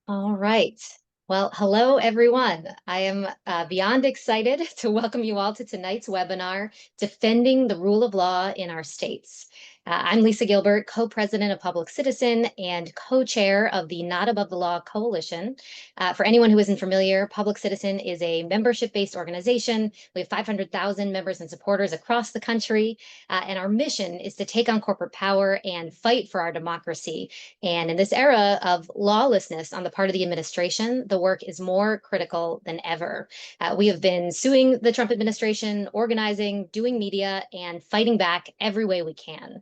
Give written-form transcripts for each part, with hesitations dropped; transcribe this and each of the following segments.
All right. Well, hello, everyone. I am beyond excited to welcome you all to tonight's webinar, Defending the Rule of Law in Our States. I'm Lisa Gilbert, co-president of Public Citizen and co-chair of the Not Above the Law Coalition. For anyone who isn't familiar, Public Citizen is a membership-based organization. We have 500,000 members and supporters across the country, and our mission is to take on corporate power and fight for our democracy. And in this era of lawlessness on the part of the administration, the work is more critical than ever. We have been suing the Trump administration, organizing, doing media, and fighting back every way we can.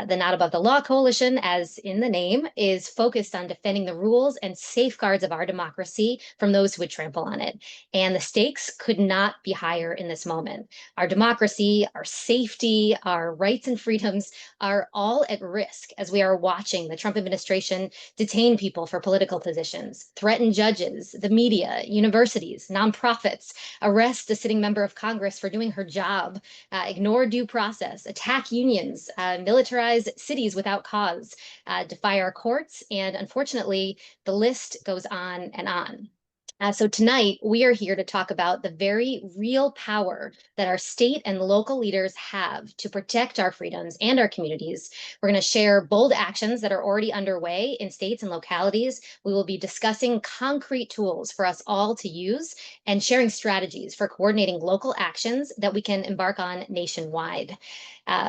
The Not Above the Law Coalition, as in the name, is focused on defending the rules and safeguards of our democracy from those who would trample on it. And the stakes could not be higher in this moment. Our democracy, our safety, our rights and freedoms are all at risk as we are watching the Trump administration detain people for political positions, threaten judges, the media, universities, nonprofits, arrest a sitting member of Congress for doing her job, ignore due process, attack unions, militarize cities without cause, defy our courts, and unfortunately, the list goes on and on. So tonight, we are here to talk about the very real power that our state and local leaders have to protect our freedoms and our communities. We're going to share bold actions that are already underway in states and localities. We will be discussing concrete tools for us all to use and sharing strategies for coordinating local actions that we can embark on nationwide.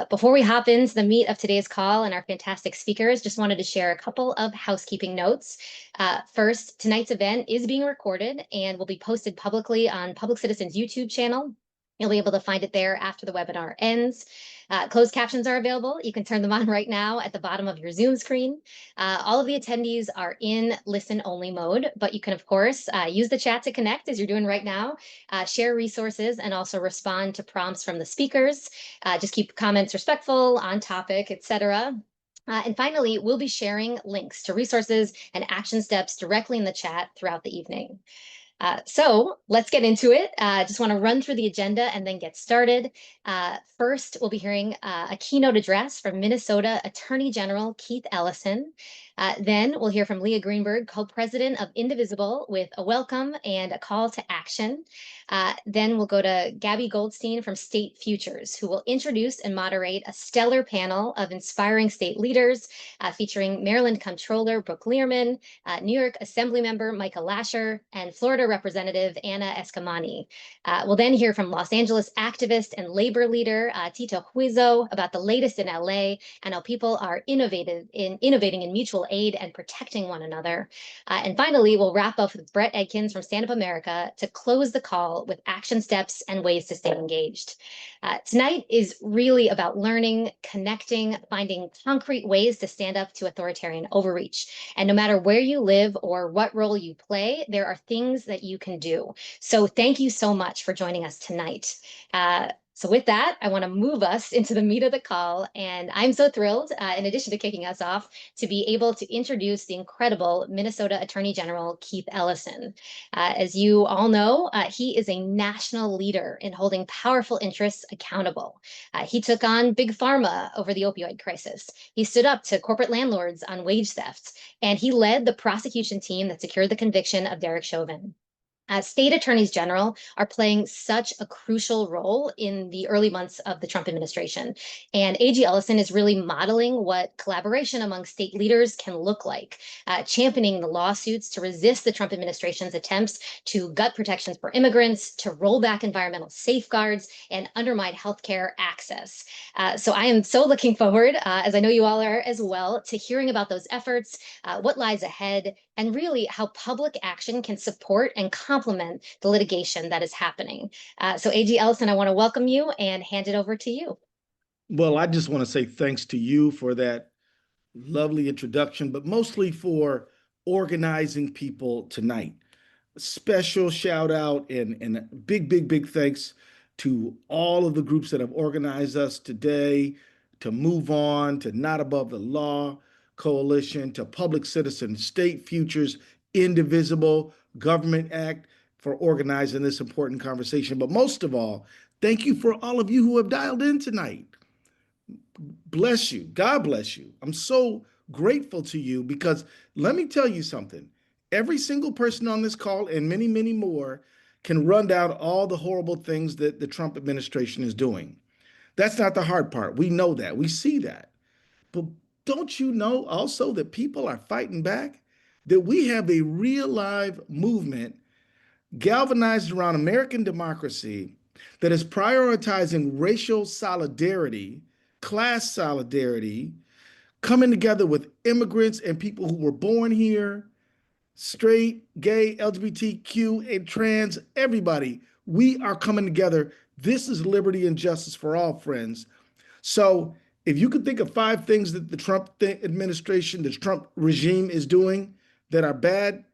Before we hop into the meat of today's call and our fantastic speakers, just wanted to share a couple of housekeeping notes. First, tonight's event is being recorded and will be posted publicly on Public Citizen's YouTube channel. You'll be able to find it there after the webinar ends. Closed captions are available. You can turn them on right now at the bottom of your Zoom screen. All of the attendees are in listen-only mode, but you can, of course, use the chat to connect as you're doing right now, share resources, and also respond to prompts from the speakers. Just keep comments respectful, on topic, etc. And finally, we'll be sharing links to resources and action steps directly in the chat throughout the evening. So let's get into it. Just want to run through the agenda and then get started. First, we'll be hearing a keynote address from Minnesota Attorney General Keith Ellison. Then we'll hear from Leah Greenberg, co-president of Indivisible, with a welcome and a call to action. Then we'll go to Gabby Goldstein from State Futures, who will introduce and moderate a stellar panel of inspiring state leaders, featuring Maryland Comptroller Brooke Learman, New York Assembly Member Michael Lasher, and Florida Representative Anna Eskamani. We'll then hear from Los Angeles activist and labor leader Tito Huizo about the latest in LA and how people are innovating in mutual aid and protecting one another. And finally, we'll wrap up with Brett Edkins from Stand Up America to close the call with action steps and ways to stay engaged. Tonight is really about learning, connecting, finding concrete ways to stand up to authoritarian overreach. And no matter where you live or what role you play, there are things that you can do. So thank you so much for joining us tonight. So with that, I want to move us into the meat of the call. And I'm so thrilled, in addition to kicking us off, to be able to introduce the incredible Minnesota Attorney General Keith Ellison. As you all know, he is a national leader in holding powerful interests accountable. He took on Big Pharma over the opioid crisis. He stood up to corporate landlords on wage theft, and he led the prosecution team that secured the conviction of Derek Chauvin. State attorneys general are playing such a crucial role in the early months of the Trump administration. And A.G. Ellison is really modeling what collaboration among state leaders can look like, championing the lawsuits to resist the Trump administration's attempts to gut protections for immigrants, to roll back environmental safeguards, and undermine healthcare access. So I am so looking forward, as I know you all are as well, to hearing about those efforts, what lies ahead, and really how public action can support and complement the litigation that is happening. So A.G. Ellison, I want to welcome you and hand it over to you. Well, I just want to say thanks to you for that lovely introduction, but mostly for organizing people tonight. A special shout out and a big thanks to all of the groups that have organized us today, to Move On, to Not Above the Law Coalition, to Public Citizen, State Futures, Indivisible, Government Act for organizing this important conversation. But most of all, thank you for all of you who have dialed in tonight. Bless you. God bless you. I'm so grateful to you because let me tell you something. Every single person on this call and many, many more can run down all the horrible things that the Trump administration is doing. That's not the hard part. We know that. We see that. But don't you know also that people are fighting back? That we have a real live movement galvanized around American democracy that is prioritizing racial solidarity, class solidarity, coming together with immigrants and people who were born here, straight, gay, LGBTQ, and trans, everybody. We are coming together. This is liberty and justice for all, friends. So if you could think of 5 things that the Trump administration, the Trump regime is doing that are bad,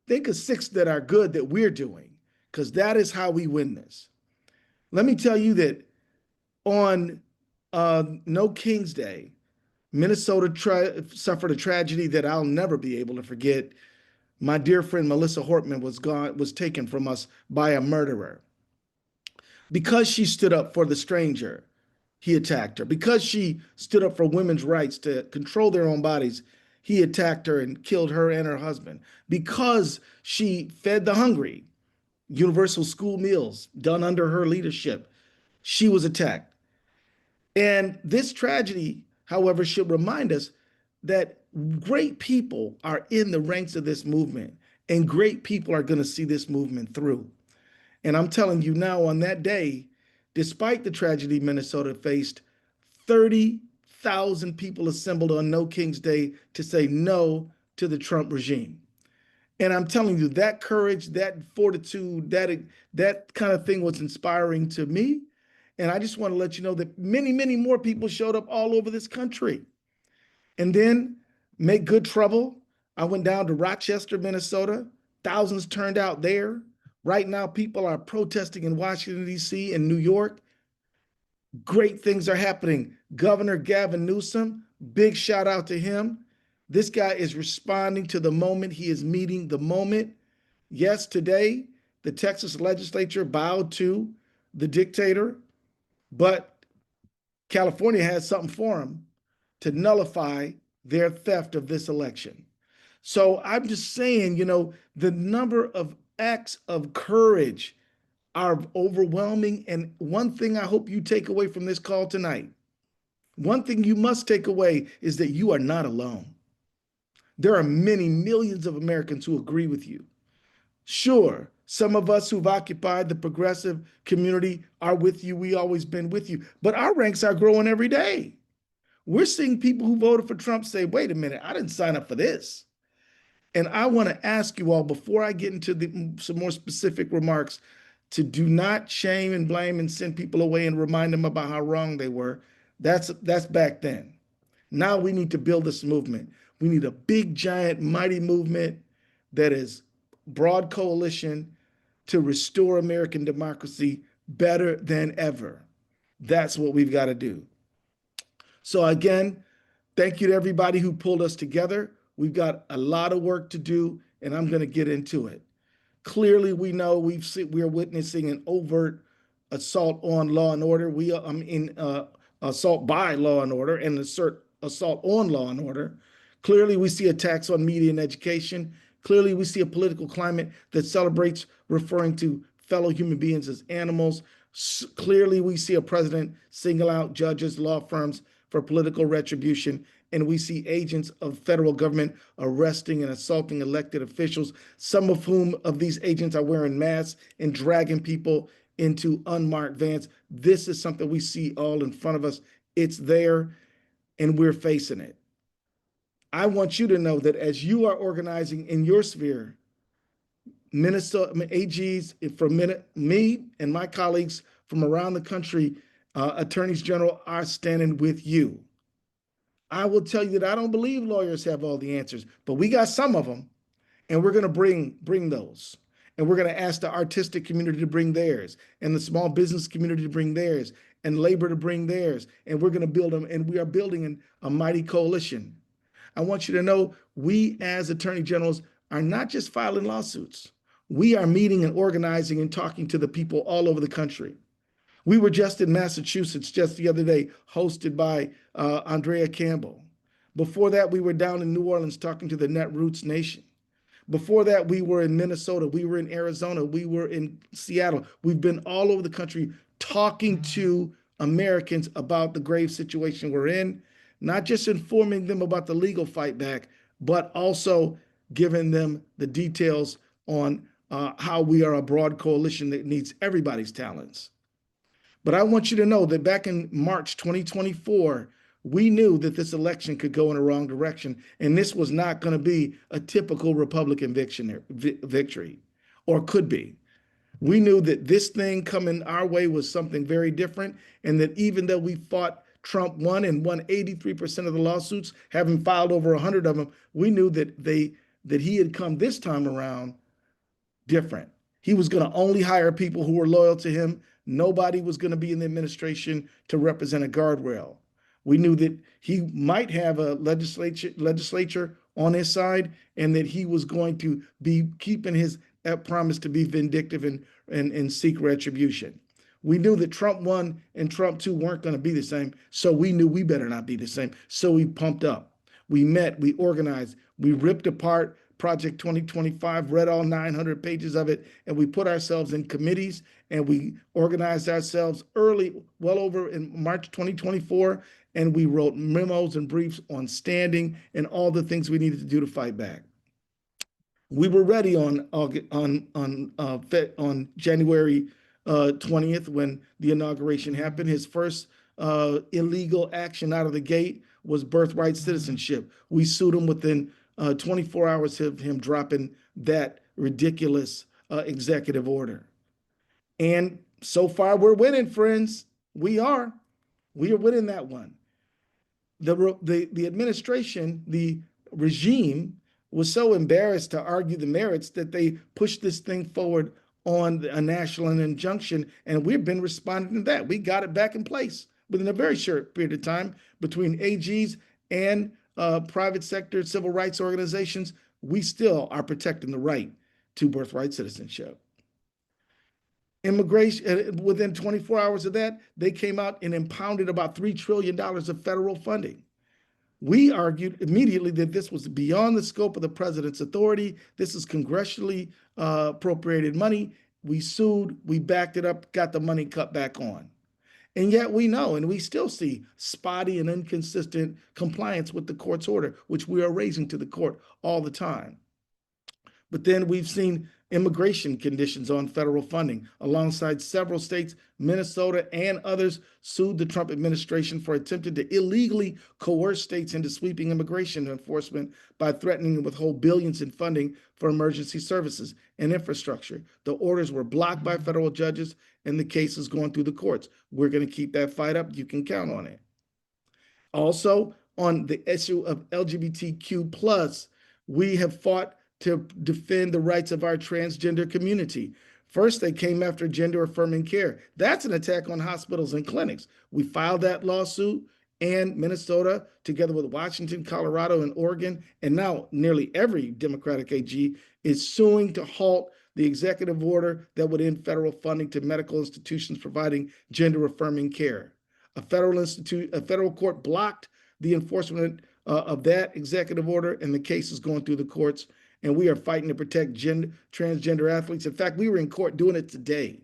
think of 6 that are good that we're doing, because that is how we win this. Let me tell you that on No King's Day, Minnesota suffered a tragedy that I'll never be able to forget. My dear friend Melissa Hortman was taken from us by a murderer. Because she stood up for the stranger, he attacked her. Because she stood up for women's rights to control their own bodies, he attacked her and killed her and her husband. Because she fed the hungry, universal school meals done under her leadership, she was attacked. And this tragedy, however, should remind us that great people are in the ranks of this movement, and great people are going to see this movement through. And I'm telling you now, on that day, despite the tragedy Minnesota faced, 30,000 people assembled on No King's Day to say no to the Trump regime. And I'm telling you, that courage, that fortitude, that kind of thing was inspiring to me. And I just want to let you know that many, many more people showed up all over this country. And then make good trouble. I went down to Rochester, Minnesota. Thousands turned out there. Right now, people are protesting in Washington, D.C. and New York. Great things are happening. Governor Gavin Newsom, big shout out to him. This guy is responding to the moment. He is meeting the moment. Yes, today, the Texas legislature bowed to the dictator, but California has something for him to nullify their theft of this election. So I'm just saying, the number of acts of courage are overwhelming. And one thing I hope you take away from this call tonight, one thing you must take away is that you are not alone. There are many millions of Americans who agree with you. Sure, some of us who've occupied the progressive community are with you. We always been with you, but our ranks are growing every day. We're seeing people who voted for Trump say, wait a minute, I didn't sign up for this. And I want to ask you all, before I get into some more specific remarks, to do not shame and blame and send people away and remind them about how wrong they were. That's back then. Now we need to build this movement. We need a big, giant, mighty movement that is broad coalition to restore American democracy better than ever. That's what we've got to do. So again, thank you to everybody who pulled us together. We've got a lot of work to do, and I'm going to get into it. Clearly, we know we are witnessing an overt assault on law and order. Assault by law and order and assault on law and order. Clearly, we see attacks on media and education. Clearly, we see a political climate that celebrates referring to fellow human beings as animals. Clearly, we see a president single out judges, law firms for political retribution. And we see agents of federal government arresting and assaulting elected officials, some of whom of these agents are wearing masks and dragging people into unmarked vans. This is something we see all in front of us. It's there, and we're facing it. I want you to know that as you are organizing in your sphere, Minnesota AGs from me and my colleagues from around the country, attorneys general, are standing with you. I will tell you that I don't believe lawyers have all the answers, but we got some of them, and we're going to bring those. And we're going to ask the artistic community to bring theirs, and the small business community to bring theirs, and labor to bring theirs. And we're going to build them, and we are building a mighty coalition. I want you to know we as attorney generals are not just filing lawsuits. We are meeting and organizing and talking to the people all over the country. We were just in Massachusetts just the other day, hosted by Andrea Campbell. Before that, we were down in New Orleans talking to the Netroots Nation. Before that, we were in Minnesota, we were in Arizona, we were in Seattle. We've been all over the country talking to Americans about the grave situation we're in, not just informing them about the legal fight back, but also giving them the details on how we are a broad coalition that needs everybody's talents. But I want you to know that back in March 2024, we knew that this election could go in a wrong direction, and this was not going to be a typical Republican victory, or could be. We knew that this thing coming our way was something very different, and that even though we fought Trump won and won 83% of the lawsuits, having filed over 100 of them, we knew that he had come this time around different. He was going to only hire people who were loyal to him. Nobody was going to be in the administration to represent a guardrail. We knew that he might have a legislature on his side, and that he was going to be keeping his promise to be vindictive and seek retribution. We knew that Trump 1 and Trump 2 weren't going to be the same, so we knew we better not be the same. So we pumped up. We met, we organized, we ripped apart Project 2025, read all 900 pages of it, and we put ourselves in committees, and we organized ourselves early, well over in March 2024, and we wrote memos and briefs on standing and all the things we needed to do to fight back. We were ready on January 20th when the inauguration happened. His first illegal action out of the gate was birthright citizenship. We sued him within 24 hours of him dropping that ridiculous executive order. And so far, we're winning, friends. We are winning that one. The administration, the regime, was so embarrassed to argue the merits that they pushed this thing forward on a national injunction, and we've been responding to that. We got it back in place within a very short period of time between AGs and private sector civil rights organizations. We still are protecting the right to birthright citizenship. Immigration, within 24 hours of that, they came out and impounded about $3 trillion of federal funding. We argued immediately that this was beyond the scope of the president's authority. This is congressionally appropriated money. We sued, we backed it up, got the money cut back on. And yet we know, and we still see spotty and inconsistent compliance with the court's order, which we are raising to the court all the time. But then we've seen immigration conditions on federal funding. Alongside several states, Minnesota and others sued the Trump administration for attempting to illegally coerce states into sweeping immigration enforcement by threatening to withhold billions in funding for emergency services and infrastructure. The orders were blocked by federal judges, and the case is going through the courts. We're going to keep that fight up. You can count on it. Also, on the issue of LGBTQ+, we have fought to defend the rights of our transgender community. First, they came after gender affirming care. That's an attack on hospitals and clinics. We filed that lawsuit, and Minnesota, together with Washington, Colorado, and Oregon, and now nearly every Democratic AG, is suing to halt the executive order that would end federal funding to medical institutions providing gender affirming care. A federal court blocked the enforcement of that executive order, and the case is going through the courts. And we are fighting to protect transgender athletes. In fact, we were in court doing it today.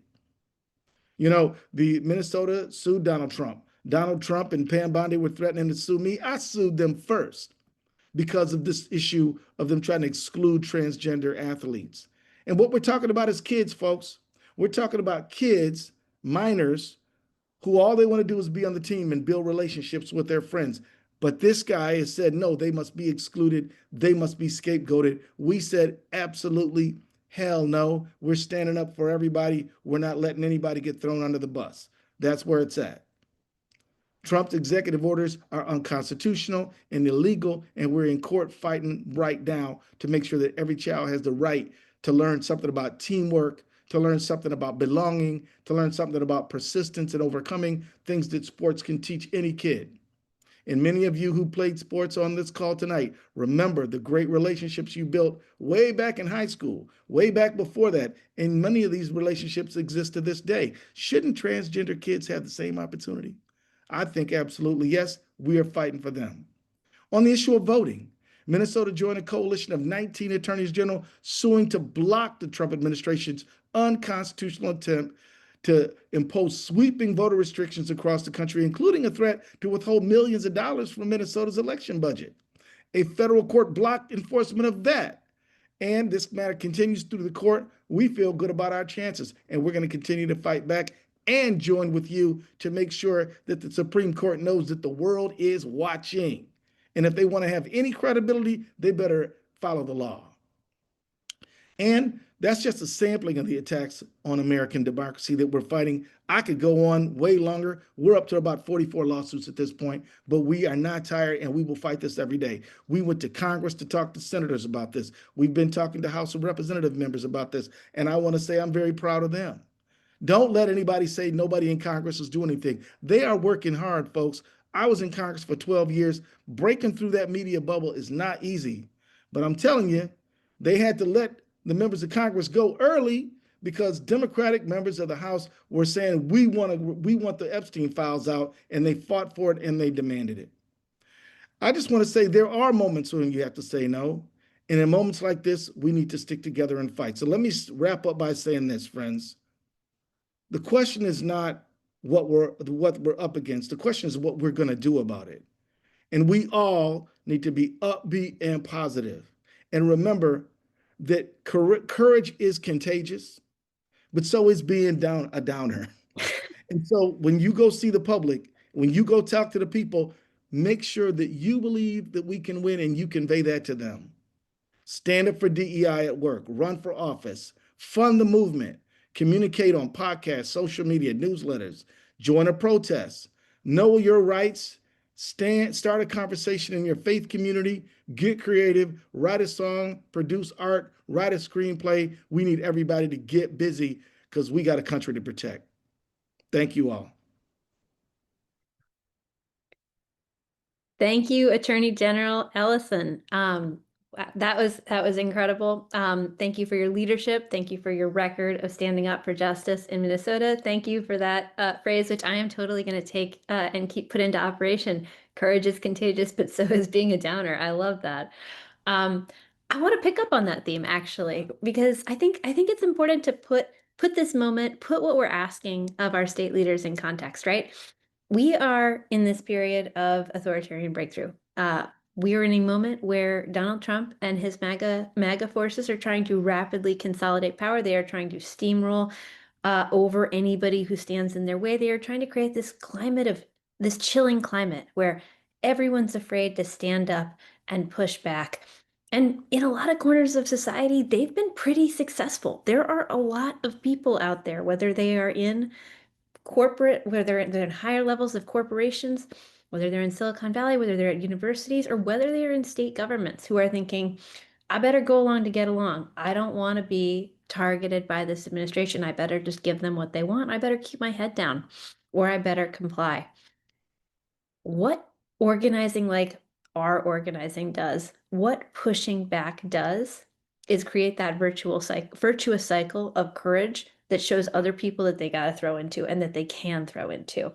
You know, the Minnesota sued Donald Trump. Donald Trump and Pam Bondi were threatening to sue me. I sued them first because of this issue of them trying to exclude transgender athletes. And what we're talking about is kids, folks. We're talking about kids, minors, who all they want to do is be on the team and build relationships with their friends. But this guy has said, no, they must be excluded. They must be scapegoated. We said, absolutely, hell no. We're standing up for everybody. We're not letting anybody get thrown under the bus. That's where it's at. Trump's executive orders are unconstitutional and illegal, and we're in court fighting right now to make sure that every child has the right to learn something about teamwork, to learn something about belonging, to learn something about persistence and overcoming, things that sports can teach any kid. And many of you who played sports on this call tonight, remember the great relationships you built way back in high school, way back before that. And many of these relationships exist to this day. Shouldn't transgender kids have the same opportunity? I think absolutely yes. We are fighting for them. On the issue of voting, Minnesota joined a coalition of 19 attorneys general suing to block the Trump administration's unconstitutional attempt to impose sweeping voter restrictions across the country, including a threat to withhold millions of dollars from Minnesota's election budget. A federal court blocked enforcement of that. And this matter continues through the court. We feel good about our chances, and we're going to continue to fight back and join with you to make sure that the Supreme Court knows that the world is watching. And if they want to have any credibility, they better follow the law. And that's just a sampling of the attacks on American democracy that we're fighting. I could go on way longer. We're up to about 44 lawsuits at this point, but we are not tired, and we will fight this every day. We went to Congress to talk to senators about this. We've been talking to House of Representative members about this, and I want to say I'm very proud of them. Don't let anybody say nobody in Congress is doing anything. They are working hard, folks. I was in Congress for 12 years. Breaking through that media bubble is not easy, but I'm telling you, they had to let the members of Congress go early because Democratic members of the House were saying, we want the Epstein files out, and they fought for it and they demanded it. I just want to say there are moments when you have to say no. And in moments like this, we need to stick together and fight. So let me wrap up by saying this, friends. The question is not what we're up against. The question is what we're going to do about it. And we all need to be upbeat and positive. And remember, that courage is contagious, but so is being a downer. And so when you go see the public, when you go talk to the people, make sure that you believe that we can win and you convey that to them. Stand up for DEI at work, run for office, fund the movement, communicate on podcasts, social media, newsletters, join a protest, know your rights, start a conversation in your faith community, get creative, write a song, produce art, write a screenplay. We need everybody to get busy because we got a country to protect. Thank you all. Thank you, Attorney General Ellison. That was incredible. Thank you for your leadership. Thank you for your record of standing up for justice in Minnesota. Thank you for that phrase, which I am totally going to take and put into operation. Courage is contagious, but so is being a downer. I love that. I want to pick up on that theme actually, because I think it's important to put this moment, put what we're asking of our state leaders in context, right? We are in this period of authoritarian breakthrough. We are in a moment where Donald Trump and his MAGA forces are trying to rapidly consolidate power. They are trying to steamroll over anybody who stands in their way. They are trying to create this chilling climate where everyone's afraid to stand up and push back. And in a lot of corners of society, they've been pretty successful. There are a lot of people out there, whether they are in corporate, whether they're in higher levels of corporations, whether they're in Silicon Valley, whether they're at universities, or whether they're in state governments, who are thinking, I better go along to get along. I don't want to be targeted by this administration. I better just give them what they want. I better keep my head down, or I better comply. What organizing like our organizing does, what pushing back does, is create that virtuous cycle of courage that shows other people that they got to throw into and that they can throw into.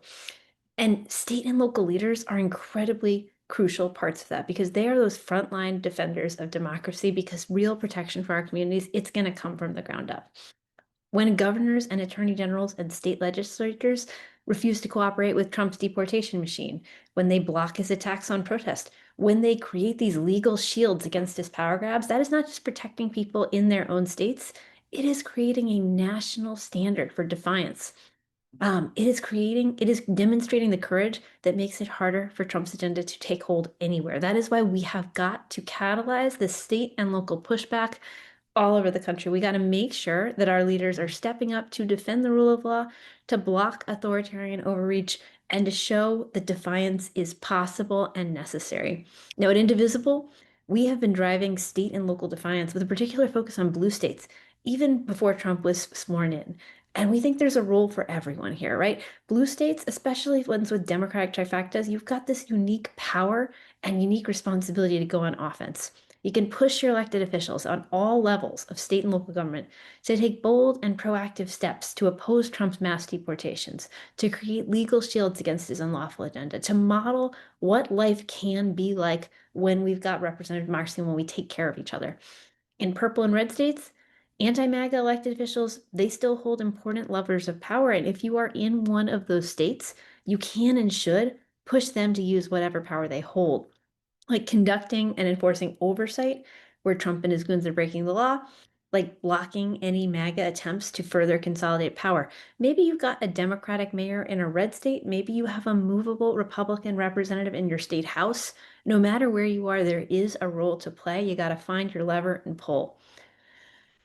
And state and local leaders are incredibly crucial parts of that, because they are those frontline defenders of democracy, because real protection for our communities, it's going to come from the ground up. When governors and attorney generals and state legislators refuse to cooperate with Trump's deportation machine, when they block his attacks on protest, when they create these legal shields against his power grabs, that is not just protecting people in their own states, it is creating a national standard for defiance. It is demonstrating the courage that makes it harder for Trump's agenda to take hold anywhere. That is why we have got to catalyze the state and local pushback all over the country. We got to make sure that our leaders are stepping up to defend the rule of law, to block authoritarian overreach, and to show that defiance is possible and necessary. Now, at Indivisible, we have been driving state and local defiance with a particular focus on blue states, even before Trump was sworn in. And we think there's a role for everyone here, right? Blue states, especially ones with Democratic trifectas, you've got this unique power and unique responsibility to go on offense. You can push your elected officials on all levels of state and local government to take bold and proactive steps to oppose Trump's mass deportations, to create legal shields against his unlawful agenda, to model what life can be like when we've got representative democracy and when we take care of each other. In purple and red states, anti-MAGA elected officials, they still hold important levers of power. And if you are in one of those states, you can and should push them to use whatever power they hold, like conducting and enforcing oversight where Trump and his goons are breaking the law, like blocking any MAGA attempts to further consolidate power. Maybe you've got a Democratic mayor in a red state. Maybe you have a movable Republican representative in your state house. No matter where you are, there is a role to play. You got to find your lever and pull.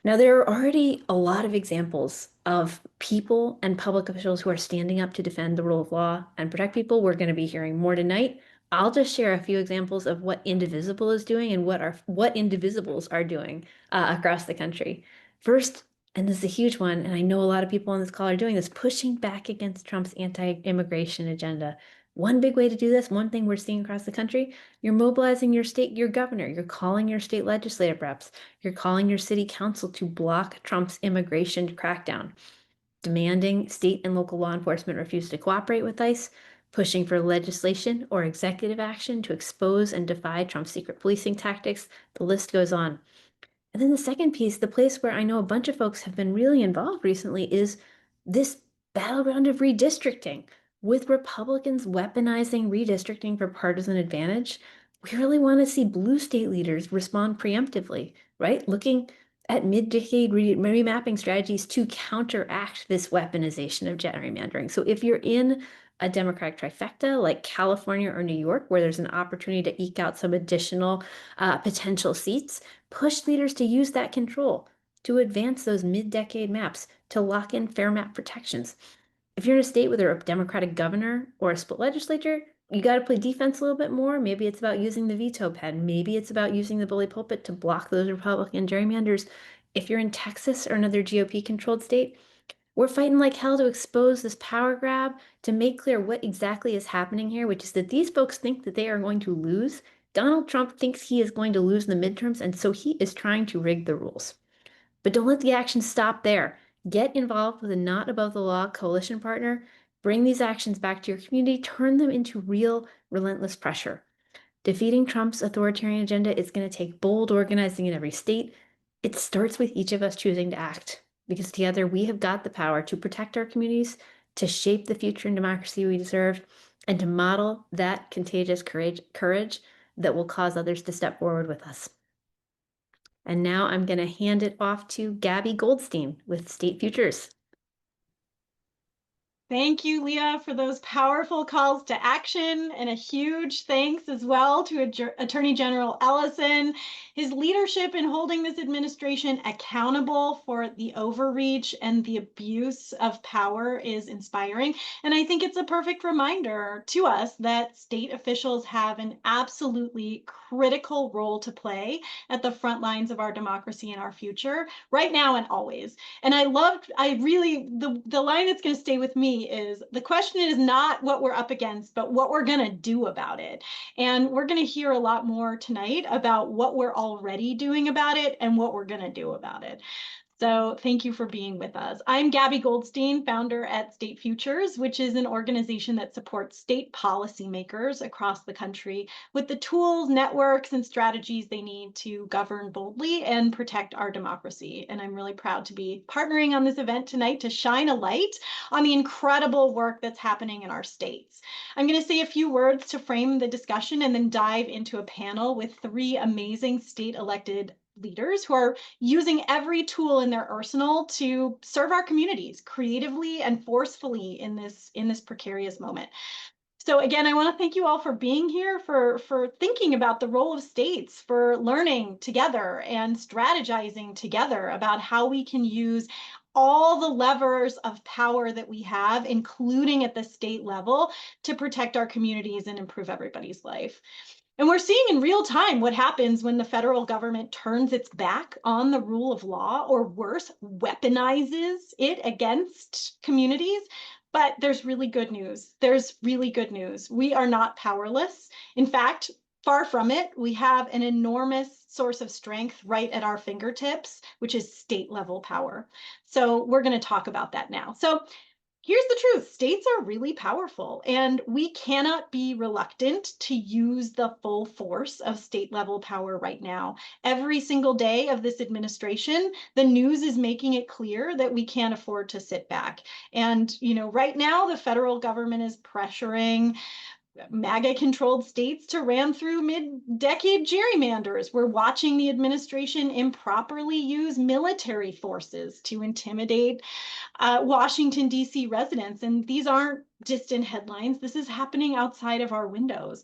Now, there are already a lot of examples of people and public officials who are standing up to defend the rule of law and protect people. We're going to be hearing more tonight. I'll just share a few examples of what Indivisible is doing and what Indivisibles are doing across the country. First, and this is a huge one, and I know a lot of people on this call are doing this, pushing back against Trump's anti-immigration agenda. One big way to do this, one thing we're seeing across the country, you're mobilizing your state, your governor, you're calling your state legislative reps, you're calling your city council to block Trump's immigration crackdown, demanding state and local law enforcement refuse to cooperate with ICE, pushing for legislation or executive action to expose and defy Trump's secret policing tactics. The list goes on. And then the second piece, the place where I know a bunch of folks have been really involved recently, is this battleground of redistricting. With Republicans weaponizing redistricting for partisan advantage, we really want to see blue state leaders respond preemptively, right? Looking at mid-decade remapping strategies to counteract this weaponization of gerrymandering. So if you're in a Democratic trifecta like California or New York, where there's an opportunity to eke out some additional potential seats, push leaders to use that control to advance those mid-decade maps, to lock in fair map protections. If you're in a state with a Democratic governor or a split legislature, you got to play defense a little bit more. Maybe it's about using the veto pen. Maybe it's about using the bully pulpit to block those Republican gerrymanders. If you're in Texas or another GOP-controlled state, we're fighting like hell to expose this power grab, to make clear what exactly is happening here, which is that these folks think that they are going to lose. Donald Trump thinks he is going to lose in the midterms, and so he is trying to rig the rules. But don't let the action stop there. Get involved with a not above the law coalition partner. Bring these actions back to your community. Turn them into real, relentless pressure. Defeating Trump's authoritarian agenda is going to take bold organizing in every state. It starts with each of us choosing to act, because together we have got the power to protect our communities, to shape the future and democracy we deserve, and to model that contagious courage that will cause others to step forward with us. And now I'm going to hand it off to Gabby Goldstein with State Futures. Thank you, Leah, for those powerful calls to action, and a huge thanks as well to Attorney General Ellison. His leadership in holding this administration accountable for the overreach and the abuse of power is inspiring. And I think it's a perfect reminder to us that state officials have an absolutely critical role to play at the front lines of our democracy and our future, right now and always. And the line that's going to stay with me is, the question is not what we're up against, but what we're going to do about it. And we're going to hear a lot more tonight about what we're already doing about it and what we're going to do about it. So thank you for being with us. I'm Gabby Goldstein, founder at State Futures, which is an organization that supports state policymakers across the country with the tools, networks, and strategies they need to govern boldly and protect our democracy. And I'm really proud to be partnering on this event tonight to shine a light on the incredible work that's happening in our states. I'm going to say a few words to frame the discussion and then dive into a panel with three amazing state elected leaders who are using every tool in their arsenal to serve our communities creatively and forcefully in this precarious moment. So again, I want to thank you all for being here, for thinking about the role of states, for learning together and strategizing together about how we can use all the levers of power that we have, including at the state level, to protect our communities and improve everybody's life. And we're seeing in real time what happens when the federal government turns its back on the rule of law, or worse, weaponizes it against communities. But there's really good news. There's really good news. We are not powerless. In fact, far from it, we have an enormous source of strength right at our fingertips, which is state level power. So we're going to talk about that now. So Here's the truth. States are really powerful, and we cannot be reluctant to use the full force of state level power right now. Every single day of this administration, the news is making it clear that we can't afford to sit back. And, right now, the federal government is pressuring MAGA-controlled states to ram through mid-decade gerrymanders. We're watching the administration improperly use military forces to intimidate Washington, D.C. residents. And these aren't distant headlines. This is happening outside of our windows.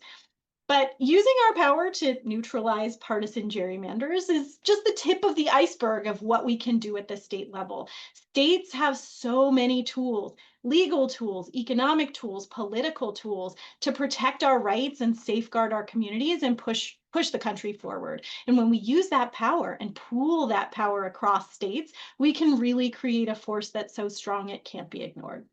But using our power to neutralize partisan gerrymanders is just the tip of the iceberg of what we can do at the state level. States have so many tools, legal tools, economic tools, political tools to protect our rights and safeguard our communities and push the country forward. And when we use that power and pool that power across states, we can really create a force that's so strong it can't be ignored.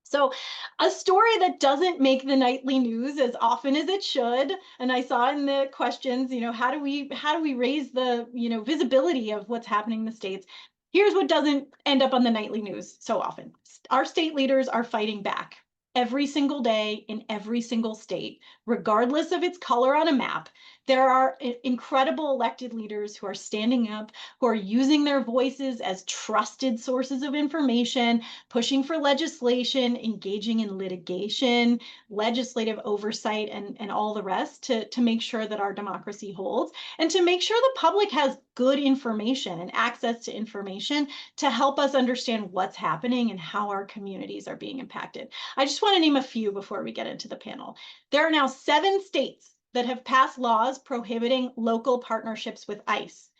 So a story that doesn't make the nightly news as often as it should, and I saw in the questions, how do we raise the, visibility of what's happening in the states? Here's what doesn't end up on the nightly news so often. Our state leaders are fighting back every single day in every single state, regardless of its color on a map. There are incredible elected leaders who are standing up, who are using their voices as trusted sources of information, pushing for legislation, engaging in litigation, legislative oversight, and all the rest to make sure that our democracy holds, and to make sure the public has good information and access to information to help us understand what's happening and how our communities are being impacted. I just want to name a few before we get into the panel. There are now 7 states that have passed laws prohibiting local partnerships with ICE.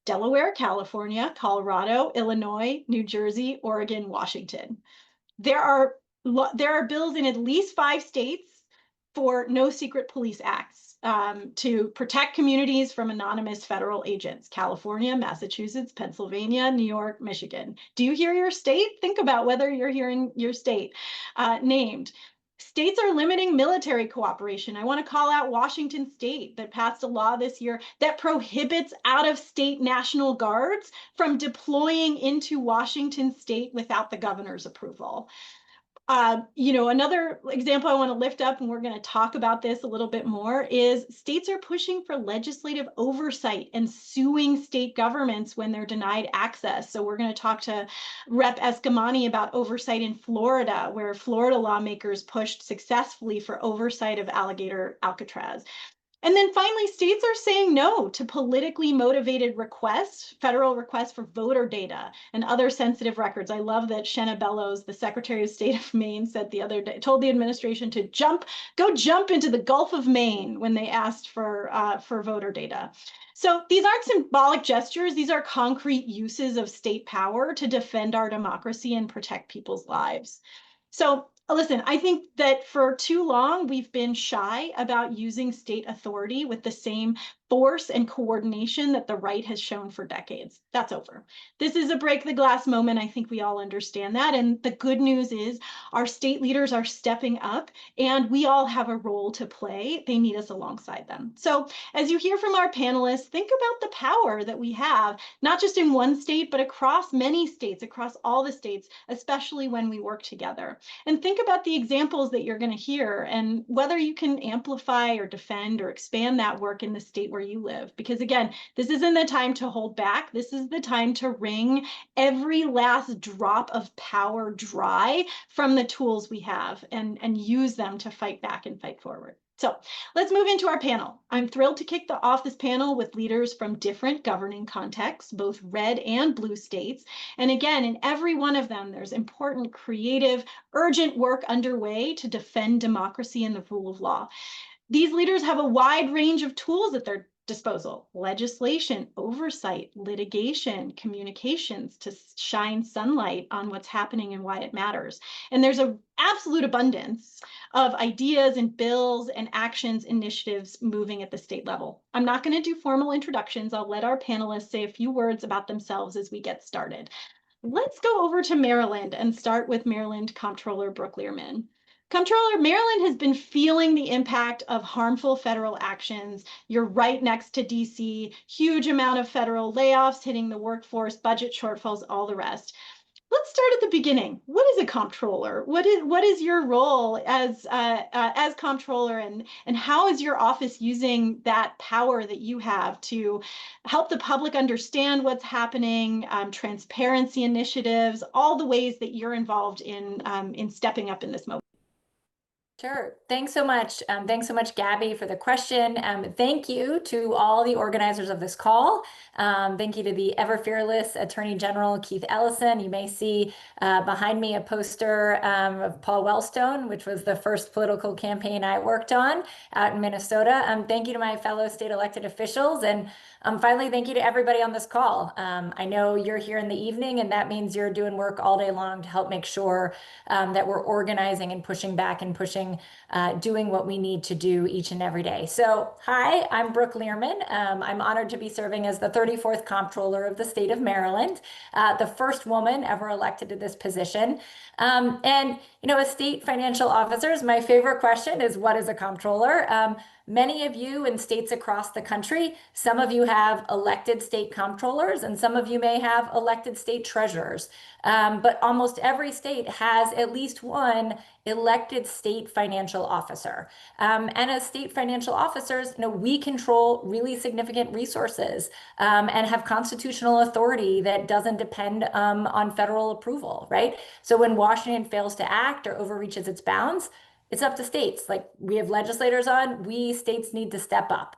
Delaware, California, Colorado, Illinois, New Jersey, Oregon, Washington. There are bills in at least 5 states for no secret police acts to protect communities from anonymous federal agents. California, Massachusetts, Pennsylvania, New York, Michigan. Do you hear your state? Think about whether you're hearing your state named. States are limiting military cooperation. I want to call out Washington State that passed a law this year that prohibits out-of-state National Guards from deploying into Washington State without the governor's approval. Another example I want to lift up, and we're going to talk about this a little bit more, is states are pushing for legislative oversight and suing state governments when they're denied access. So we're going to talk to Rep. Escamani about oversight in Florida, where Florida lawmakers pushed successfully for oversight of alligator Alcatraz. And then finally, states are saying no to politically motivated requests, federal requests for voter data and other sensitive records. I love that Shenna Bellows, the Secretary of State of Maine, said the other day, told the administration to go jump into the Gulf of Maine when they asked for voter data. So these aren't symbolic gestures. These are concrete uses of state power to defend our democracy and protect people's lives. So listen, I think that for too long, we've been shy about using state authority with the same force and coordination that the right has shown for decades. That's over. This is a break the glass moment. I think we all understand that. And the good news is our state leaders are stepping up and we all have a role to play. They need us alongside them. So as you hear from our panelists, think about the power that we have, not just in one state, but across many states, across all the states, especially when we work together. And think about the examples that you're going to hear and whether you can amplify or defend or expand that work in the state where you live. Because again, this isn't the time to hold back. This is the time to wring every last drop of power dry from the tools we have and use them to fight back and fight forward. So let's move into our panel. I'm thrilled to kick off this panel with leaders from different governing contexts, both red and blue states. And again, in every one of them, there's important, creative, urgent work underway to defend democracy and the rule of law. These leaders have a wide range of tools at their disposal: legislation, oversight, litigation, communications to shine sunlight on what's happening and why it matters. And there's an absolute abundance of ideas and bills and actions, initiatives moving at the state level. I'm not going to do formal introductions. I'll let our panelists say a few words about themselves as we get started. Let's go over to Maryland and start with Maryland Comptroller Brooke Lierman. Comptroller, Maryland has been feeling the impact of harmful federal actions. You're right next to DC, huge amount of federal layoffs hitting the workforce, budget shortfalls, all the rest. let's start at the beginning. What is a comptroller? What is your role as comptroller, and how is your office using that power that you have to help the public understand what's happening, transparency initiatives, all the ways that you're involved in stepping up in this moment? Sure. Thanks so much. Thanks so much, Gabby, for the question. Thank you to all the organizers of this call. Thank you to the ever fearless Attorney General Keith Ellison. You may see behind me a poster of Paul Wellstone, which was the first political campaign I worked on out in Minnesota. Thank you to my fellow state elected officials. And finally, thank you to everybody on this call. I know you're here in the evening, and that means you're doing work all day long to help make sure that we're organizing and pushing back and doing what we need to do each and every day. So, hi, I'm Brooke Learman. I'm honored to be serving as the 34th Comptroller of the state of Maryland, the first woman ever elected to this position. And, as state financial officers, my favorite question is, what is a comptroller? Many of you in states across the country, some of you have elected state comptrollers, and some of you may have elected state treasurers. But almost every state has at least one elected state financial officer. And as state financial officers, we control really significant resources and have constitutional authority that doesn't depend on federal approval, right? So when Washington fails to act or overreaches its bounds, it's up to states. Like, we have legislators on, states need to step up.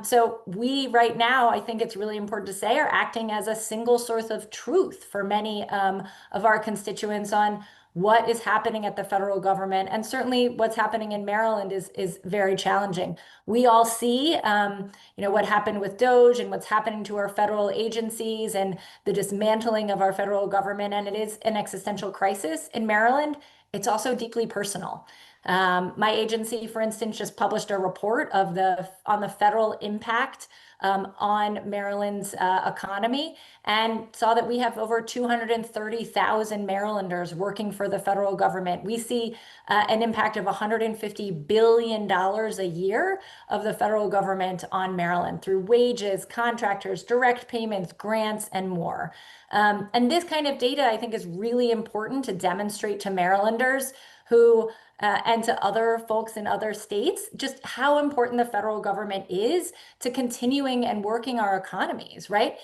So we right now, I think it's really important to say, are acting as a single source of truth for many of our constituents on what is happening at the federal government. And certainly what's happening in Maryland is very challenging. We all see, what happened with DOGE and what's happening to our federal agencies and the dismantling of our federal government. And it is an existential crisis in Maryland. It's also deeply personal. My agency, for instance, just published a report on the federal impact on Maryland's economy, and saw that we have over 230,000 Marylanders working for the federal government. We see an impact of $150 billion a year of the federal government on Maryland through wages, contractors, direct payments, grants, and more. And this kind of data, I think, is really important to demonstrate to Marylanders and to other folks in other states, just how important the federal government is to continuing and working our economies, right?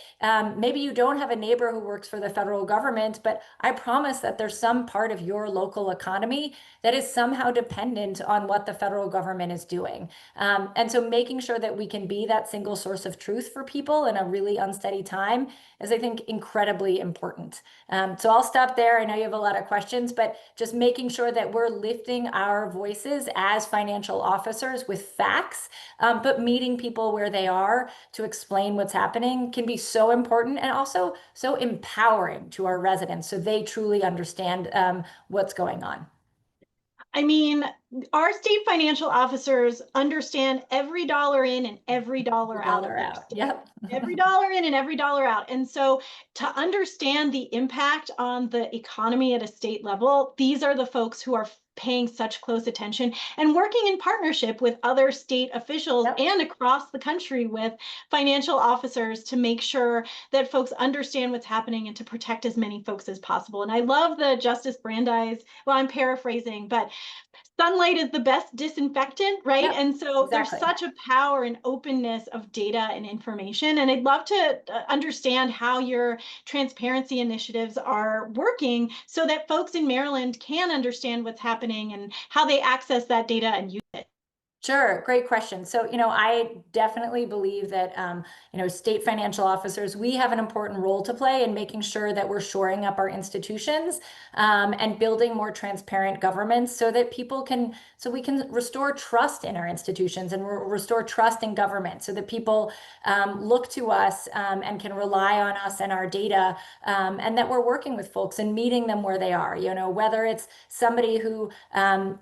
Maybe you don't have a neighbor who works for the federal government, but I promise that there's some part of your local economy that is somehow dependent on what the federal government is doing. And so making sure that we can be that single source of truth for people in a really unsteady time is, I think, incredibly important. So I'll stop there. I know you have a lot of questions, but just making sure that we're lifting our voices as financial officers with facts, but meeting people where they are to explain what's happening can be so important, and also so empowering to our residents so they truly understand what's going on. I mean, our state financial officers understand every dollar in and every dollar out. Yep. Every dollar in and every dollar out. And so to understand the impact on the economy at a state level, these are the folks who are paying such close attention and working in partnership with other state officials and across the country with financial officers to make sure that folks understand what's happening and to protect as many folks as possible. And I love the Justice Brandeis, well, I'm paraphrasing, but sunlight is the best disinfectant, right? Yep, and so exactly. There's such a power and openness of data and information. And I'd love to understand how your transparency initiatives are working so that folks in Maryland can understand what's happening and how they access that data and use it. Sure, great question. So, I definitely believe that, state financial officers, we have an important role to play in making sure that we're shoring up our institutions and building more transparent governments so that we can restore trust in our institutions and restore trust in government so that people look to us and can rely on us and our data, and that we're working with folks and meeting them where they are, whether it's somebody who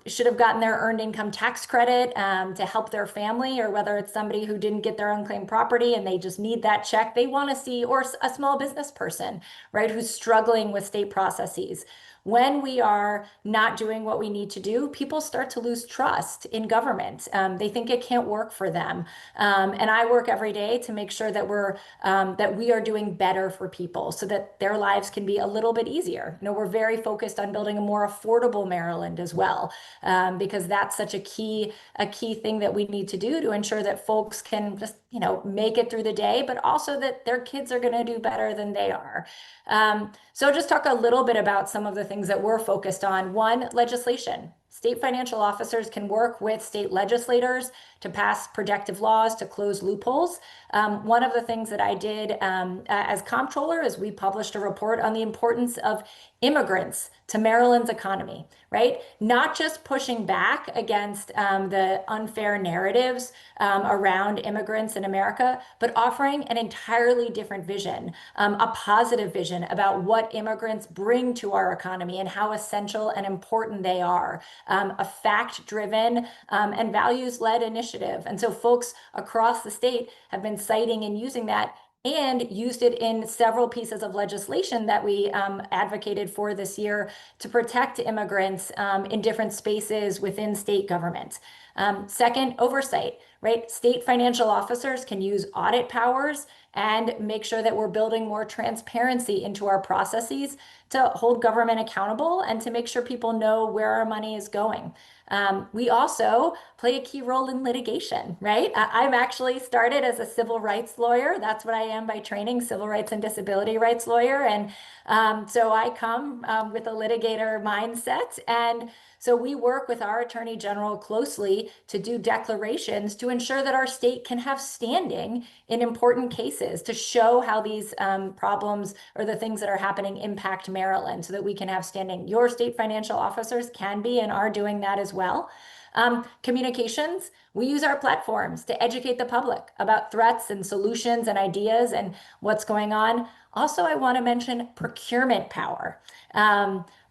should have gotten their earned income tax credit to help their family, or whether it's somebody who didn't get their unclaimed property and they just need that check, they want to see, or a small business person, right, who's struggling with state processes. When we are not doing what we need to do, people start to lose trust in government. They think it can't work for them. And I work every day to make sure that we are doing better for people so that their lives can be a little bit easier. We're very focused on building a more affordable Maryland as well, because that's such a key thing that we need to do to ensure that folks can just, make it through the day, but also that their kids are going to do better than they are. So just talk a little bit about some of the things that we're focused on. One, legislation. State financial officers can work with state legislators to pass protective laws to close loopholes. One of the things that I did as comptroller is we published a report on the importance of immigrants to Maryland's economy, right? Not just pushing back against the unfair narratives around immigrants in America, but offering an entirely different vision, a positive vision about what immigrants bring to our economy and how essential and important they are, a fact-driven and values-led initiative. And so folks across the state have been citing and using that, and used it in several pieces of legislation that we advocated for this year to protect immigrants in different spaces within state government. Second, oversight, right? State financial officers can use audit powers and make sure that we're building more transparency into our processes to hold government accountable and to make sure people know where our money is going. We also play a key role in litigation, right? I've actually started as a civil rights lawyer. That's what I am by training, civil rights and disability rights lawyer. And so I come with a litigator mindset. And so we work with our attorney general closely to do declarations to ensure that our state can have standing in important cases, to show how these problems or the things that are happening impact Maryland, so that we can have standing. Your state financial officers can be and are doing that as well. Communications, we use our platforms to educate the public about threats and solutions and ideas and what's going on. Also, I want to mention procurement power.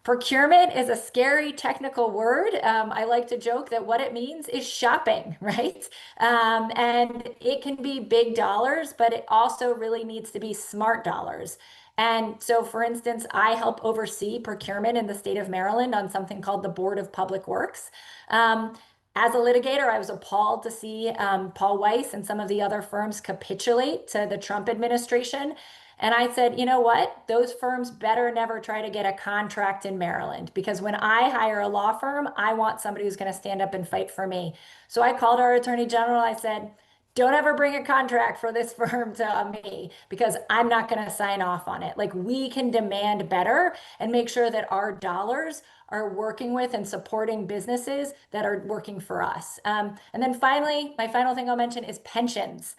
Procurement is a scary technical word. I like to joke that what it means is shopping, right? And it can be big dollars, but it also really needs to be smart dollars. And so, for instance, I help oversee procurement in the state of Maryland on something called the Board of Public Works. As a litigator, I was appalled to see Paul Weiss and some of the other firms capitulate to the Trump administration. And I said, you know what? Those firms better never try to get a contract in Maryland, because when I hire a law firm, I want somebody who's going to stand up and fight for me. So I called our attorney general. I said, don't ever bring a contract for this firm to me, because I'm not going to sign off on it. Like, we can demand better and make sure that our dollars are working with and supporting businesses that are working for us. And then finally, my final thing I'll mention is pensions.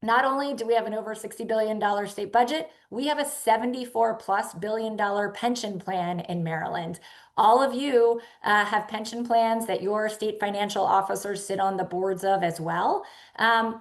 Not only do we have an over $60 billion state budget, we have a $74+ billion pension plan in Maryland. All of you have pension plans that your state financial officers sit on the boards of as well.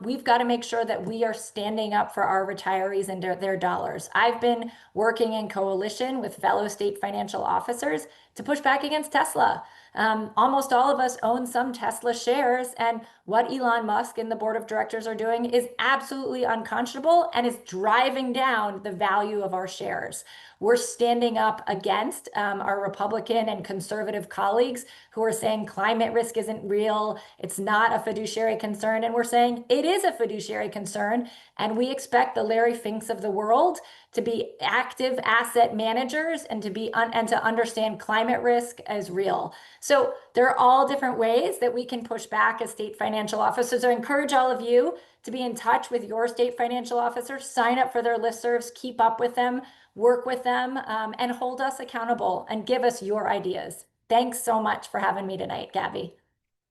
We've got to make sure that we are standing up for our retirees and their dollars. I've been working in coalition with fellow state financial officers to push back against Tesla. Almost all of us own some Tesla shares, and what Elon Musk and the board of directors are doing is absolutely unconscionable and is driving down the value of our shares. We're standing up against our Republican and conservative colleagues who are saying climate risk isn't real, it's not a fiduciary concern, and we're saying it is a fiduciary concern, and we expect the Larry Finks of the world to be active asset managers and to understand climate risk as real. So there are all different ways that we can push back as state financial officers. I encourage all of you to be in touch with your state financial officers, sign up for their listservs, keep up with them, work with them, and hold us accountable and give us your ideas. Thanks so much for having me tonight, Gabby.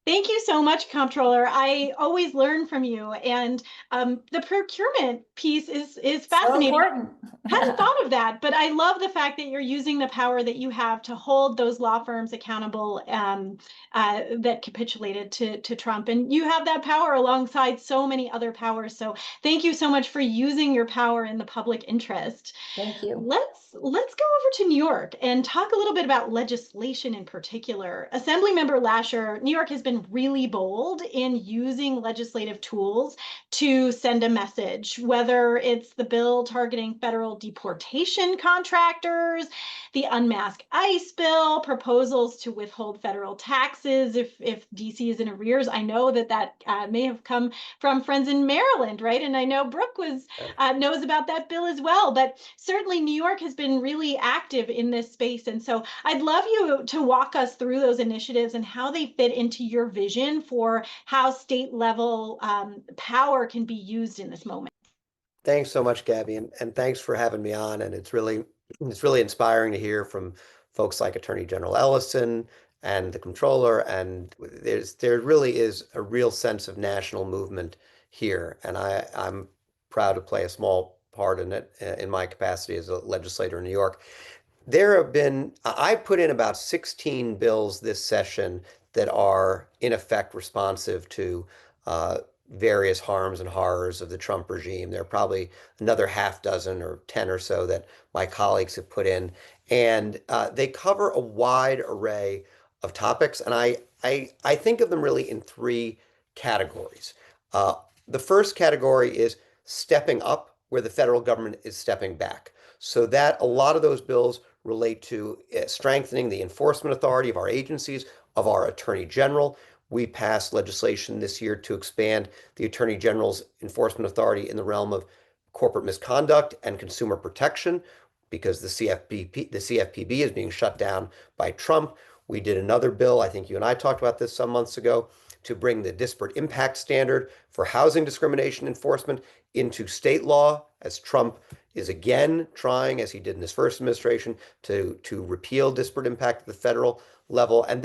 Thank you so much, Comptroller. I always learn from you, and the procurement piece is fascinating. So important. I hadn't thought of that, but I love the fact that you're using the power that you have to hold those law firms accountable that capitulated to Trump, and you have that power alongside so many other powers. So thank you so much for using your power in the public interest. Thank you. Let's go over to New York and talk a little bit about legislation in particular. Assemblymember Lasher, New York has been been really bold in using legislative tools to send a message, whether it's the bill targeting federal deportation contractors, the unmasked ICE bill, proposals to withhold federal taxes if DC is in arrears. I know that may have come from friends in Maryland, right? And I know Brooke knows about that bill as well. But certainly New York has been really active in this space. And so I'd love you to walk us through those initiatives and how they fit into your vision for how state level power can be used in this moment. Thanks so much, Gabby, and thanks for having me on. And it's really inspiring to hear from folks like Attorney General Ellison and the Comptroller. And there really is a real sense of national movement here. And I'm proud to play a small part in it in my capacity as a legislator in New York. I put in about 16 bills this session that are in effect responsive to various harms and horrors of the Trump regime. There are probably another half dozen or 10 or so that my colleagues have put in, and they cover a wide array of topics. And I think of them really in three categories. The first category is stepping up where the federal government is stepping back. So that a lot of those bills relate to strengthening the enforcement authority of our agencies, of our Attorney General. We passed legislation this year to expand the Attorney General's enforcement authority in the realm of corporate misconduct and consumer protection because the CFPB is being shut down by Trump. We did another bill, I think you and I talked about this some months ago, to bring the disparate impact standard for housing discrimination enforcement into state law, as Trump is again trying, as he did in his first administration, to repeal disparate impact at the federal level. And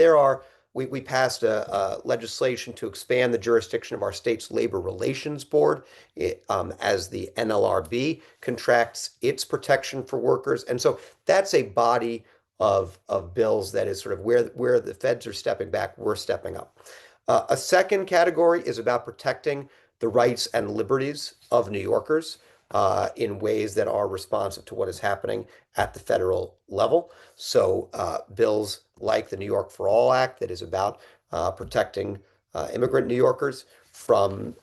we passed a legislation to expand the jurisdiction of our state's labor relations board as the NLRB contracts its protection for workers. And so that's a body of bills that is sort of where the feds are stepping back, we're stepping up. A second category is about protecting the rights and liberties of New Yorkers in ways that are responsive to what is happening at the federal level. So bills like the New York for All Act that is about protecting immigrant New Yorkers from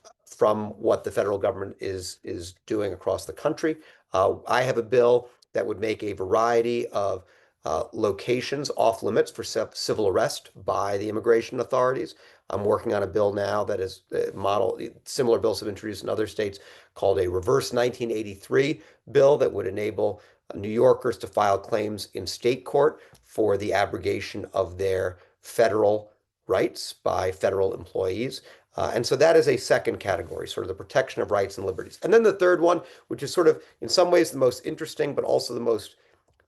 what the federal government is doing across the country. I have a bill that would make a variety of locations off limits for civil arrest by the immigration authorities. I'm working on a bill now that is similar bills have been introduced in other states called a reverse 1983 bill that would enable New Yorkers to file claims in state court for the abrogation of their federal rights by federal employees. And so that is a second category, sort of the protection of rights and liberties. And then the third one, which is sort of in some ways the most interesting, but also the most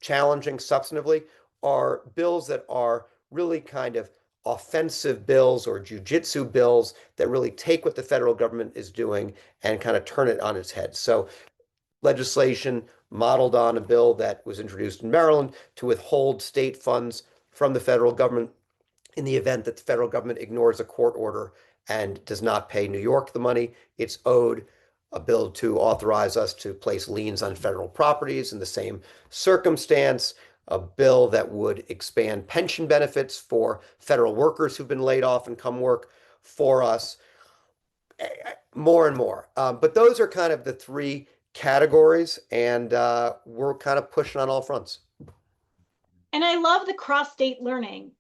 challenging substantively, are bills that are really kind of offensive bills or jujitsu bills that really take what the federal government is doing and kind of turn it on its head. So legislation modeled on a bill that was introduced in Maryland to withhold state funds from the federal government in the event that the federal government ignores a court order and does not pay New York the money it's owed. A bill to authorize us to place liens on federal properties in the same circumstance. A bill that would expand pension benefits for federal workers who've been laid off and come work for us. More and more. But those are kind of the three categories, and we're kind of pushing on all fronts. And I love the cross-state learning,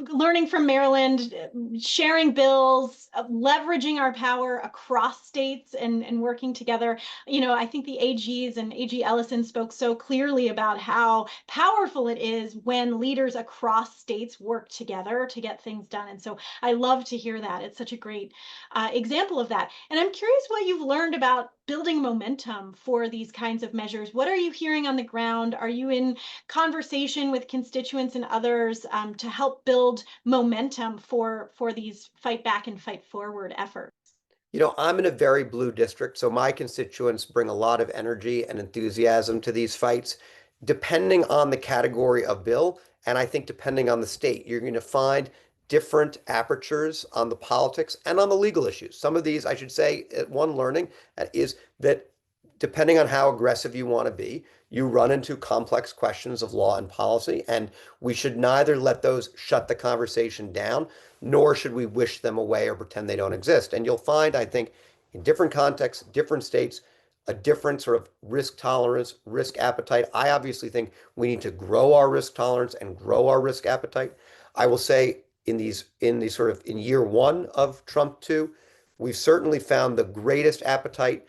learning from Maryland, sharing bills, leveraging our power across states and working together. You know, I think the AGs and AG Ellison spoke so clearly about how powerful it is when leaders across states work together to get things done. And so I love to hear that. It's such a great example of that. And I'm curious what you've learned about building momentum for these kinds of measures. What are you hearing on the ground? Are you in conversation with constituents and others to help build momentum for these fight back and fight forward efforts? You know, I'm in a very blue district, so my constituents bring a lot of energy and enthusiasm to these fights, depending on the category of bill, and I think depending on the state. You're going to find different apertures on the politics and on the legal issues. Some of these, I should say, one learning is that depending on how aggressive you want to be, you run into complex questions of law and policy, and we should neither let those shut the conversation down, nor should we wish them away or pretend they don't exist. And you'll find, I think, in different contexts, different states, a different sort of risk tolerance, risk appetite. I obviously think we need to grow our risk tolerance and grow our risk appetite. I will say in these sort of in year one of Trump 2, we've certainly found the greatest appetite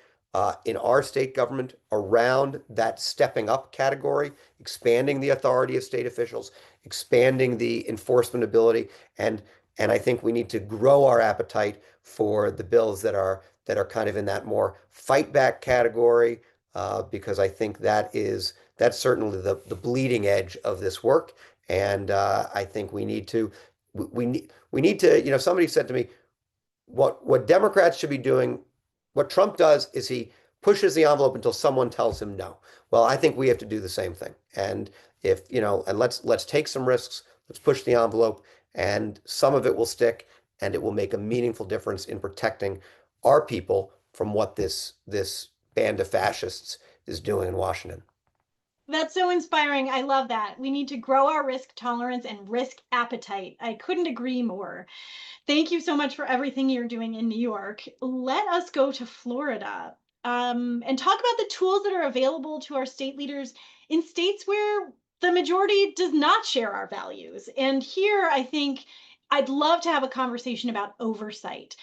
in our state government around that stepping up category, expanding the authority of state officials, expanding the enforcement ability, and I think we need to grow our appetite for the bills that are kind of in that more fight back category, because I think that's certainly the bleeding edge of this work. And I think we need to, somebody said to me, what Democrats should be doing, what Trump does is he pushes the envelope until someone tells him no. Well, I think we have to do the same thing. And and let's take some risks, let's push the envelope, and some of it will stick, and it will make a meaningful difference in protecting our people from what this band of fascists is doing in Washington. That's so inspiring. I love that. We need to grow our risk tolerance and risk appetite. I couldn't agree more. Thank you so much for everything you're doing in New York. Let us go to Florida and talk about the tools that are available to our state leaders in states where the majority does not share our values. And here, I think I'd love to have a conversation about oversight.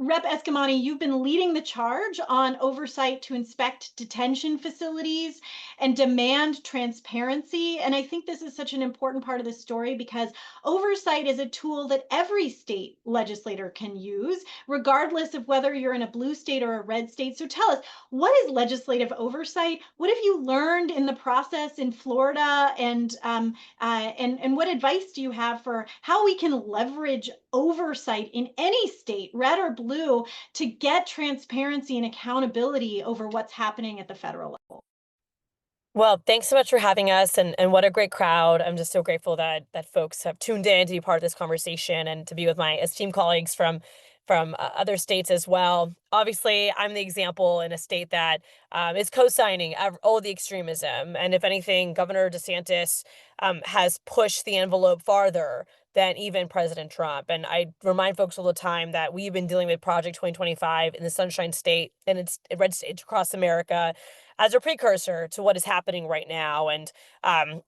Rep. Eskamani, you've been leading the charge on oversight to inspect detention facilities and demand transparency. And I think this is such an important part of the story because oversight is a tool that every state legislator can use, regardless of whether you're in a blue state or a red state. So tell us, what is legislative oversight? What have you learned in the process in Florida? And what advice do you have for how we can leverage oversight in any state, red or blue, to get transparency and accountability over what's happening at the federal level? Well, thanks so much for having us, and what a great crowd. I'm just so grateful that folks have tuned in to be part of this conversation and to be with my esteemed colleagues from other states as well. Obviously, I'm the example in a state that is co-signing all the extremism, and if anything, Governor DeSantis has pushed the envelope farther than even President Trump. And I remind folks all the time that we've been dealing with Project 2025 in the Sunshine State and its red states across America as a precursor to what is happening right now. And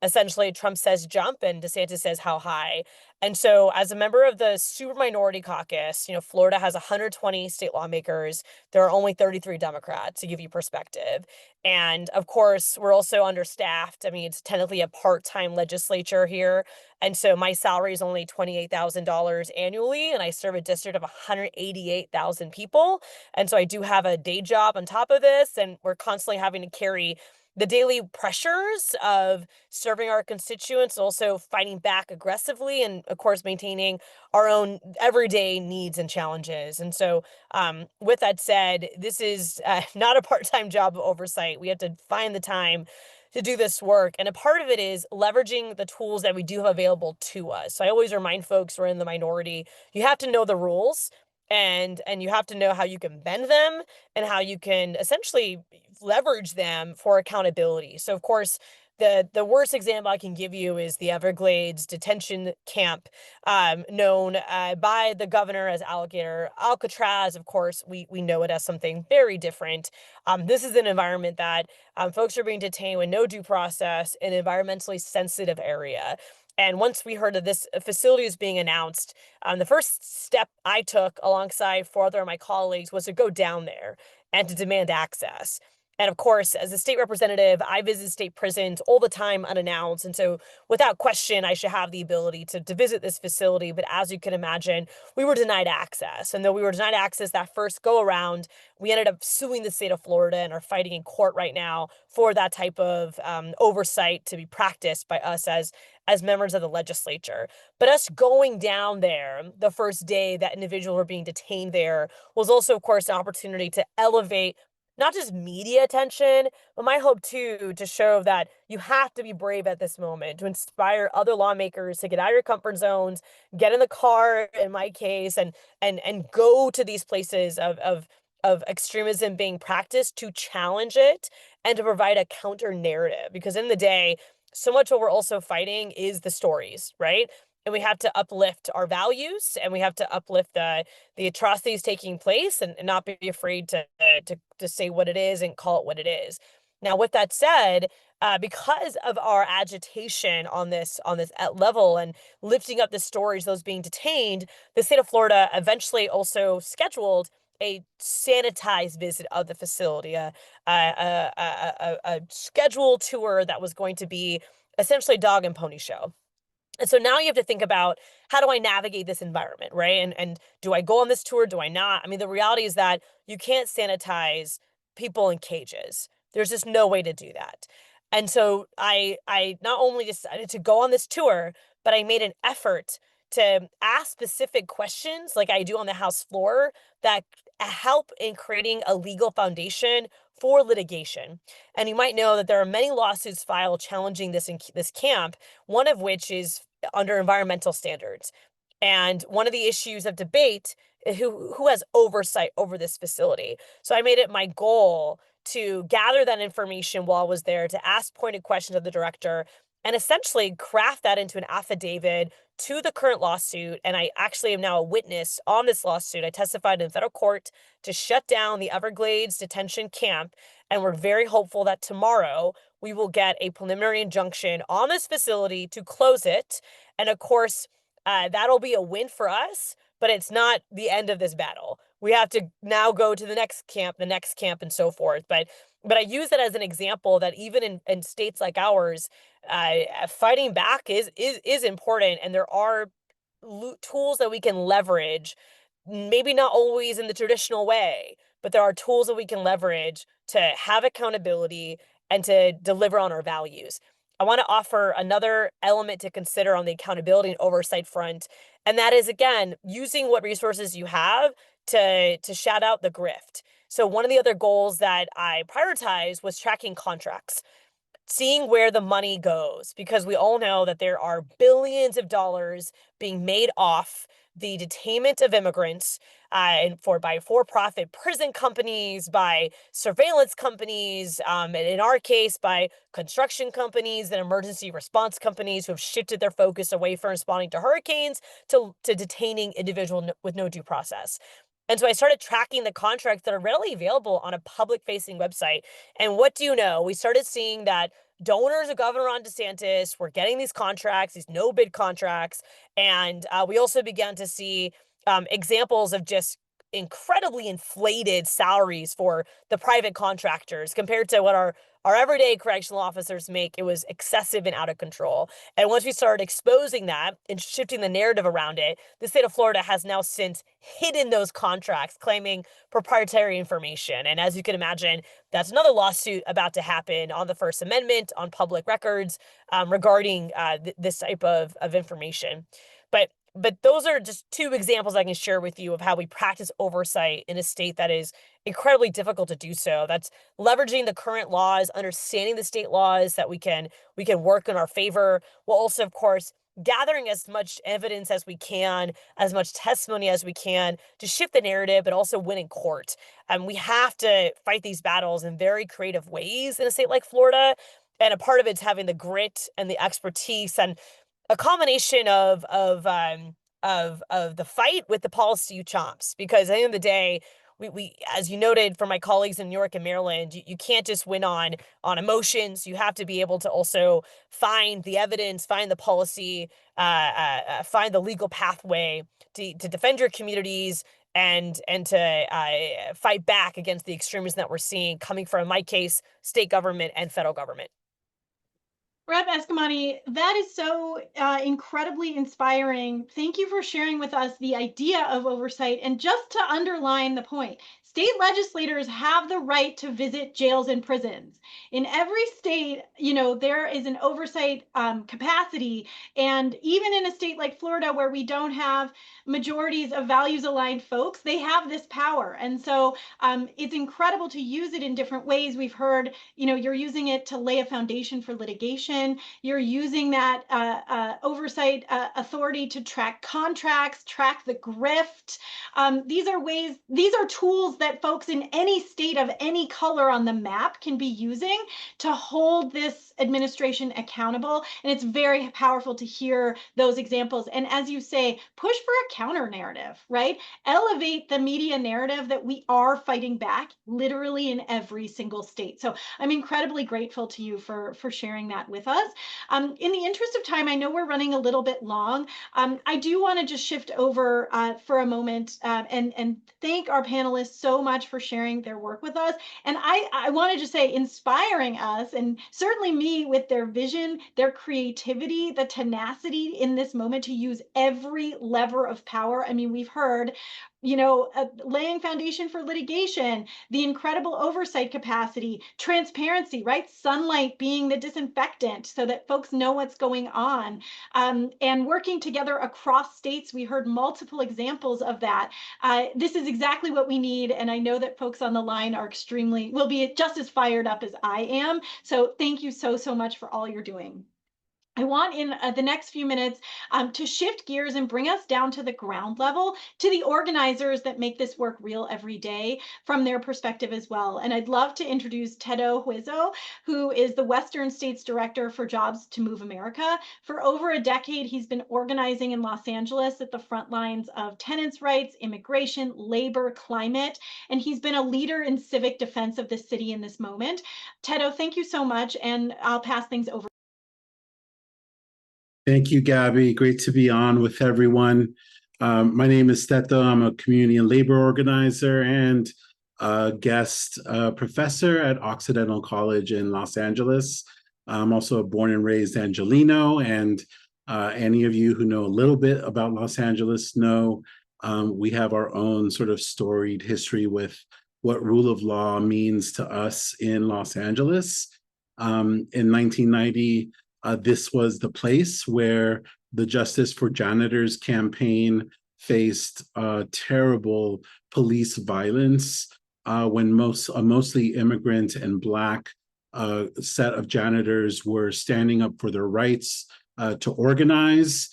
essentially, Trump says jump and DeSantis says how high. And so as a member of the super minority caucus, Florida has 120 state lawmakers. There are only 33 Democrats, to give you perspective. And of course, we're also understaffed. I mean, it's technically a part-time legislature here. And so my salary is only $28,000 annually, and I serve a district of 188,000 people. And so I do have a day job on top of this, and we're constantly having to carry the daily pressures of serving our constituents, also fighting back aggressively, and of course, maintaining our own everyday needs and challenges. And so with that said, this is not a part-time job of oversight. We have to find the time to do this work. And a part of it is leveraging the tools that we do have available to us. So I always remind folks who are in the minority, you have to know the rules, and you have to know how you can bend them and how you can essentially leverage them for accountability. So of course, the worst example I can give you is the Everglades detention camp, known by the governor as Alligator Alcatraz. Of course, we know it as something very different. This is an environment that folks are being detained with no due process in an environmentally sensitive area. And once we heard that this facility was being announced, the first step I took alongside four other of my colleagues was to go down there and to demand access. And of course, as a state representative, I visit state prisons all the time unannounced. And so without question, I should have the ability to visit this facility. But as you can imagine, we were denied access. And though we were denied access that first go around, we ended up suing the state of Florida and are fighting in court right now for that type of oversight to be practiced by us as members of the legislature. But us going down there the first day that individuals were being detained there was also, of course, an opportunity to elevate not just media attention, but my hope too, to show that you have to be brave at this moment, to inspire other lawmakers to get out of your comfort zones, get in the car, in my case, and go to these places of extremism being practiced, to challenge it and to provide a counter narrative. Because in the day, so much what we're also fighting is the stories, right? and we have to uplift our values, and we have to uplift the atrocities taking place, and not be afraid to say what it is and call it what it is. Now, with that said, because of our agitation on this level and lifting up the stories, those being detained, the state of Florida eventually also scheduled a sanitized visit of the facility, a scheduled tour that was going to be essentially a dog and pony show. And so now you have to think about, how do I navigate this environment, right? And do I go on this tour? Do I not? I mean, the reality is that you can't sanitize people in cages. There's just no way to do that. And so I not only decided to go on this tour, but I made an effort to ask specific questions like I do on the House floor that help in creating a legal foundation for litigation. And you might know that there are many lawsuits filed challenging this camp, one of which is under environmental standards. And one of the issues of debate, who has oversight over this facility. So I made it my goal to gather that information while I was there, to ask pointed questions of the director, and essentially craft that into an affidavit to the current lawsuit. And I actually am now a witness on this lawsuit. I testified in federal court to shut down the Everglades detention camp. And we're very hopeful that tomorrow we will get a preliminary injunction on this facility to close it. And of course, that'll be a win for us, but it's not the end of this battle. We have to now go to the next camp, and so forth. But I use that as an example that even in states like ours, fighting back is important, and there are tools that we can leverage, maybe not always in the traditional way, but there are tools that we can leverage to have accountability and to deliver on our values. I want to offer another element to consider on the accountability and oversight front, and that is, again, using what resources you have to shout out the grift. So one of the other goals that I prioritized was tracking contracts, seeing where the money goes, because we all know that there are billions of dollars being made off the detainment of immigrants, and by for-profit prison companies, by surveillance companies, and in our case, by construction companies and emergency response companies who have shifted their focus away from responding to hurricanes to detaining individuals with no due process. And so I started tracking the contracts that are readily available on a public-facing website. And what do you know? We started seeing that donors of Governor Ron DeSantis were getting these contracts, these no-bid contracts. And we also began to see examples of just incredibly inflated salaries for the private contractors compared to what our everyday correctional officers make. It was excessive and out of control. And once we started exposing that and shifting the narrative around it, the state of Florida has now since hidden those contracts, claiming proprietary information. And as you can imagine, that's another lawsuit about to happen on the First Amendment, on public records, regarding this type of information. But those are just two examples I can share with you of how we practice oversight in a state that is incredibly difficult to do so. That's leveraging the current laws, understanding the state laws that we can work in our favor, while also, of course, gathering as much evidence as we can, as much testimony as we can to shift the narrative, but also win in court. We have to fight these battles in very creative ways in a state like Florida. And a part of it's having the grit and the expertise and a combination of the fight with the policy chops, because at the end of the day, we as you noted from my colleagues in New York and Maryland, you can't just win on emotions. You have to be able to also find the evidence, find the policy, find the legal pathway to defend your communities and to fight back against the extremism that we're seeing coming from, in my case, state government and federal government. Rep. Eskamani, that is so incredibly inspiring. Thank you for sharing with us the idea of oversight. And just to underline the point, state legislators have the right to visit jails and prisons. In every state, there is an oversight capacity. And even in a state like Florida, where we don't have majorities of values-aligned folks, they have this power. And so it's incredible to use it in different ways. We've heard, you're using it to lay a foundation for litigation. You're using that oversight authority to track contracts, track the grift. These are tools that folks in any state of any color on the map can be using to hold this administration accountable. And it's very powerful to hear those examples. And as you say, push for a counter narrative, right? Elevate the media narrative that we are fighting back literally in every single state. So I'm incredibly grateful to you for sharing that with us. In the interest of time, I know we're running a little bit long. I do want to just shift over for a moment and thank our panelists so much for sharing their work with us. And I want to just say, inspiring us, and certainly me, with their vision, their creativity, the tenacity in this moment to use every lever of power. I mean, we've heard, laying foundation for litigation, the incredible oversight capacity, transparency, right? Sunlight being the disinfectant so that folks know what's going on, and working together across states. We heard multiple examples of that. This is exactly what we need. And I know that folks on the line will be just as fired up as I am. So thank you so much for all you're doing. I want in the next few minutes to shift gears and bring us down to the ground level, to the organizers that make this work real every day from their perspective as well. And I'd love to introduce Tedo Huizo, who is the Western States Director for Jobs to Move America. For over a decade, he's been organizing in Los Angeles at the front lines of tenants' rights, immigration, labor, climate, and he's been a leader in civic defense of the city in this moment. Tedo, thank you so much, and I'll pass things over. Thank you, Gabby. Great to be on with everyone. My name is Tedo. I'm a community and labor organizer and a guest professor at Occidental College in Los Angeles. I'm also a born and raised Angelino, and any of you who know a little bit about Los Angeles know we have our own sort of storied history with what rule of law means to us in Los Angeles. In 1990, this was the place where the Justice for Janitors campaign faced terrible police violence when mostly immigrant and Black set of janitors were standing up for their rights to organize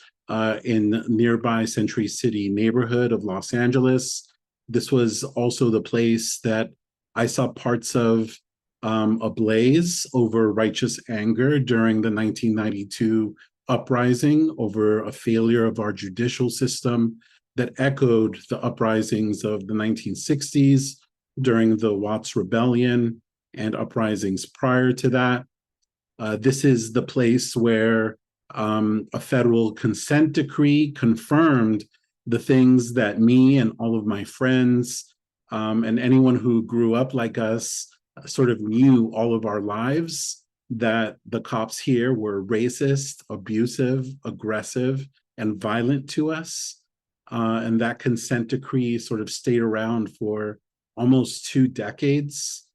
in nearby Century City neighborhood of Los Angeles. This was also the place that I saw parts of ablaze over righteous anger during the 1992 uprising over a failure of our judicial system that echoed the uprisings of the 1960s during the Watts Rebellion and uprisings prior to that. This is the place where a federal consent decree confirmed the things that me and all of my friends and anyone who grew up like us sort of knew all of our lives, that the cops here were racist, abusive, aggressive, and violent to us. And that consent decree sort of stayed around for almost 2 decades.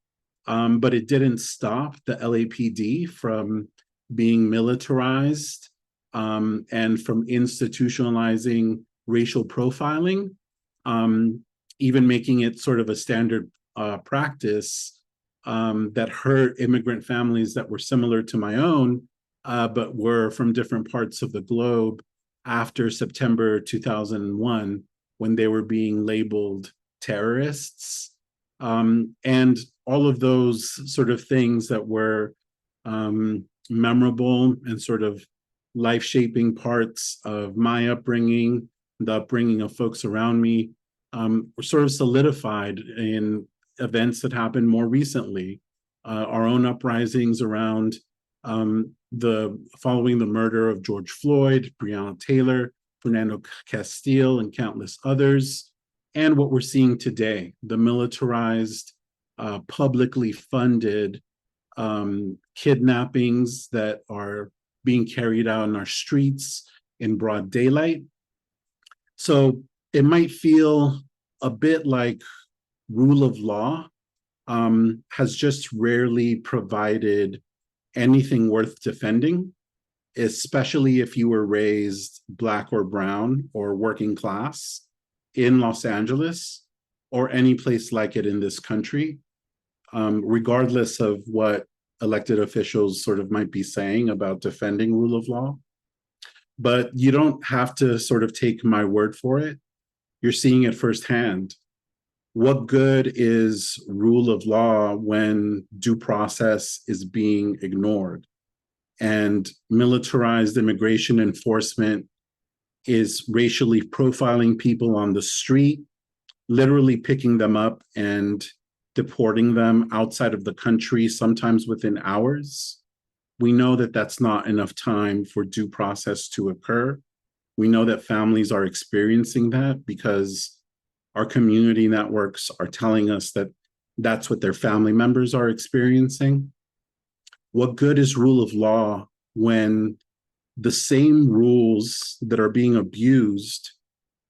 But it didn't stop the LAPD from being militarized and from institutionalizing racial profiling, even making it sort of a standard practice that hurt immigrant families that were similar to my own, but were from different parts of the globe after September 2001, when they were being labeled terrorists. And all of those sort of things that were memorable and sort of life-shaping parts of my upbringing, the upbringing of folks around me, were sort of solidified in events that happened more recently. Our own uprisings around following the murder of George Floyd, Breonna Taylor, Fernando Castile, and countless others, and what we're seeing today, the militarized, publicly funded kidnappings that are being carried out in our streets in broad daylight. So it might feel a bit like rule of law has just rarely provided anything worth defending, especially if you were raised Black or brown or working class in Los Angeles or any place like it in this country, regardless of what elected officials sort of might be saying about defending rule of law. But you don't have to sort of take my word for it. You're seeing it firsthand. What good is rule of law when due process is being ignored and militarized immigration enforcement is racially profiling people on the street, literally picking them up and deporting them outside of the country, sometimes within hours? We know that that's not enough time for due process to occur. We know that families are experiencing that because our community networks are telling us that that's what their family members are experiencing. What good is rule of law when the same rules that are being abused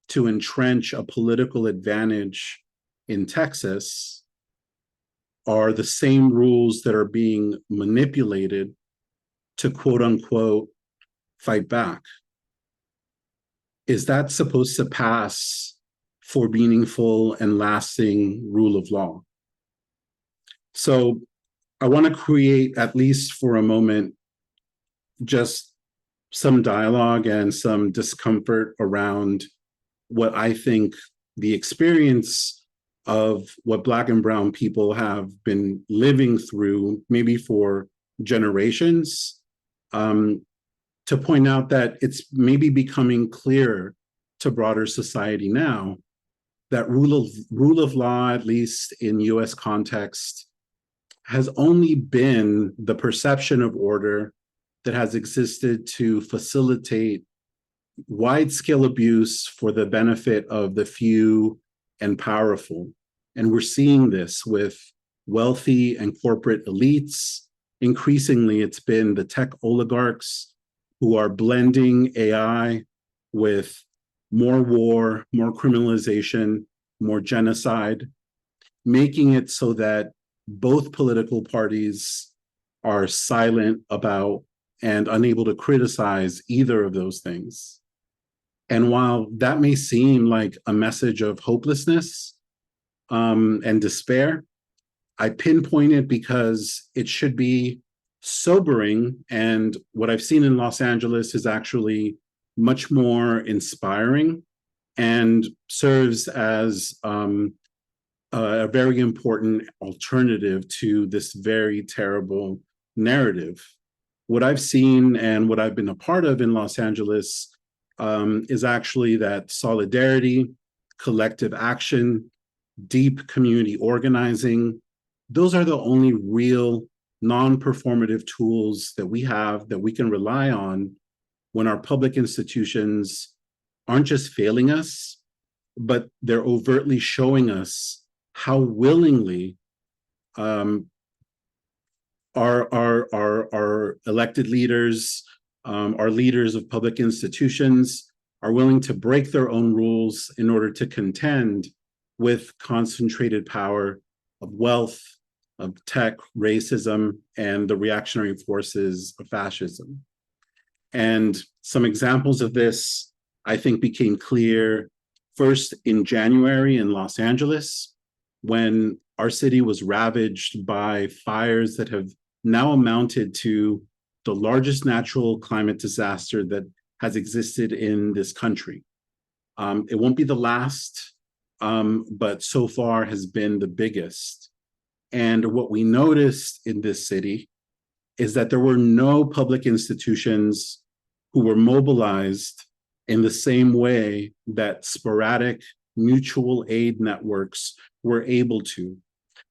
to entrench a political advantage in Texas are the same rules that are being manipulated to quote unquote fight back? Is that supposed to pass for meaningful and lasting rule of law? So I want to create, at least for a moment, just some dialogue and some discomfort around what I think the experience of what Black and Brown people have been living through, maybe for generations, to point out that it's maybe becoming clear to broader society now that rule of law, at least in US context, has only been the perception of order that has existed to facilitate wide-scale abuse for the benefit of the few and powerful. And we're seeing this with wealthy and corporate elites. Increasingly, it's been the tech oligarchs who are blending AI with more war, more criminalization, more genocide, making it so that both political parties are silent about and unable to criticize either of those things. And while that may seem like a message of hopelessness and despair, I pinpoint it because it should be sobering. And what I've seen in Los Angeles is actually much more inspiring and serves as a very important alternative to this very terrible narrative. What I've seen and what I've been a part of in Los Angeles is actually that solidarity, collective action, deep community organizing, those are the only real non-performative tools that we have that we can rely on when our public institutions aren't just failing us, but they're overtly showing us how willingly our elected leaders, our leaders of public institutions are willing to break their own rules in order to contend with concentrated power of wealth, of tech, racism, and the reactionary forces of fascism. And some examples of this, I think, became clear first in January in Los Angeles, when our city was ravaged by fires that have now amounted to the largest natural climate disaster that has existed in this country. It won't be the last, but so far has been the biggest. And what we noticed in this city is that there were no public institutions who were mobilized in the same way that sporadic mutual aid networks were able to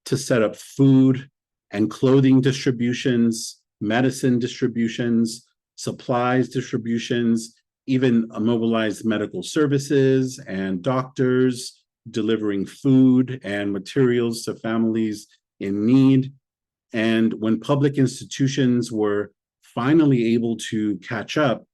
set up food and clothing distributions, medicine distributions, supplies distributions, even mobilized medical services and doctors delivering food and materials to families in need. And when public institutions were finally able to catch up,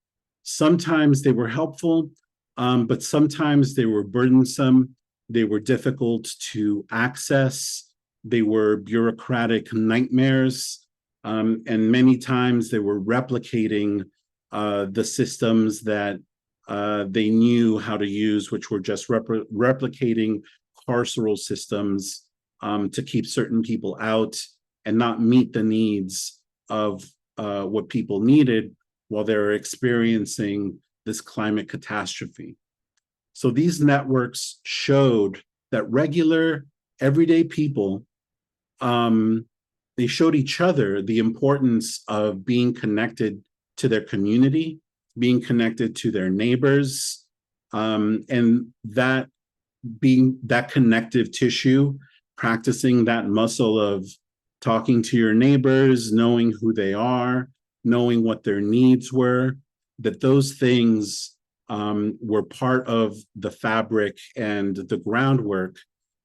sometimes they were helpful, but sometimes they were burdensome. They were difficult to access. They were bureaucratic nightmares. And many times they were replicating the systems that they knew how to use, which were just replicating carceral systems to keep certain people out and not meet the needs of what people needed while they were experiencing this climate catastrophe. So these networks showed that regular, everyday people, they showed each other the importance of being connected to their community, being connected to their neighbors, and that being that connective tissue, practicing that muscle of talking to your neighbors, knowing who they are, knowing what their needs were, that those things were part of the fabric and the groundwork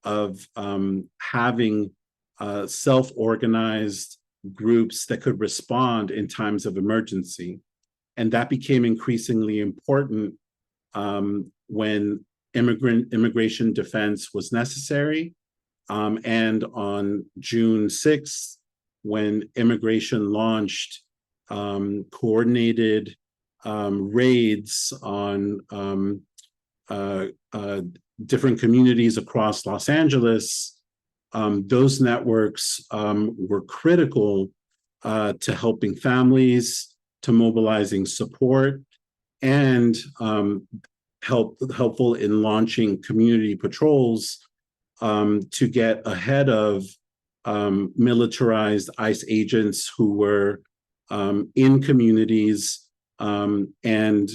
of having self-organized groups that could respond in times of emergency. And that became increasingly important when immigration defense was necessary. And on June 6th, when immigration launched coordinated raids on different communities across Los Angeles, those networks were critical to helping families, to mobilizing support, and helpful in launching community patrols to get ahead of militarized ICE agents who were in communities and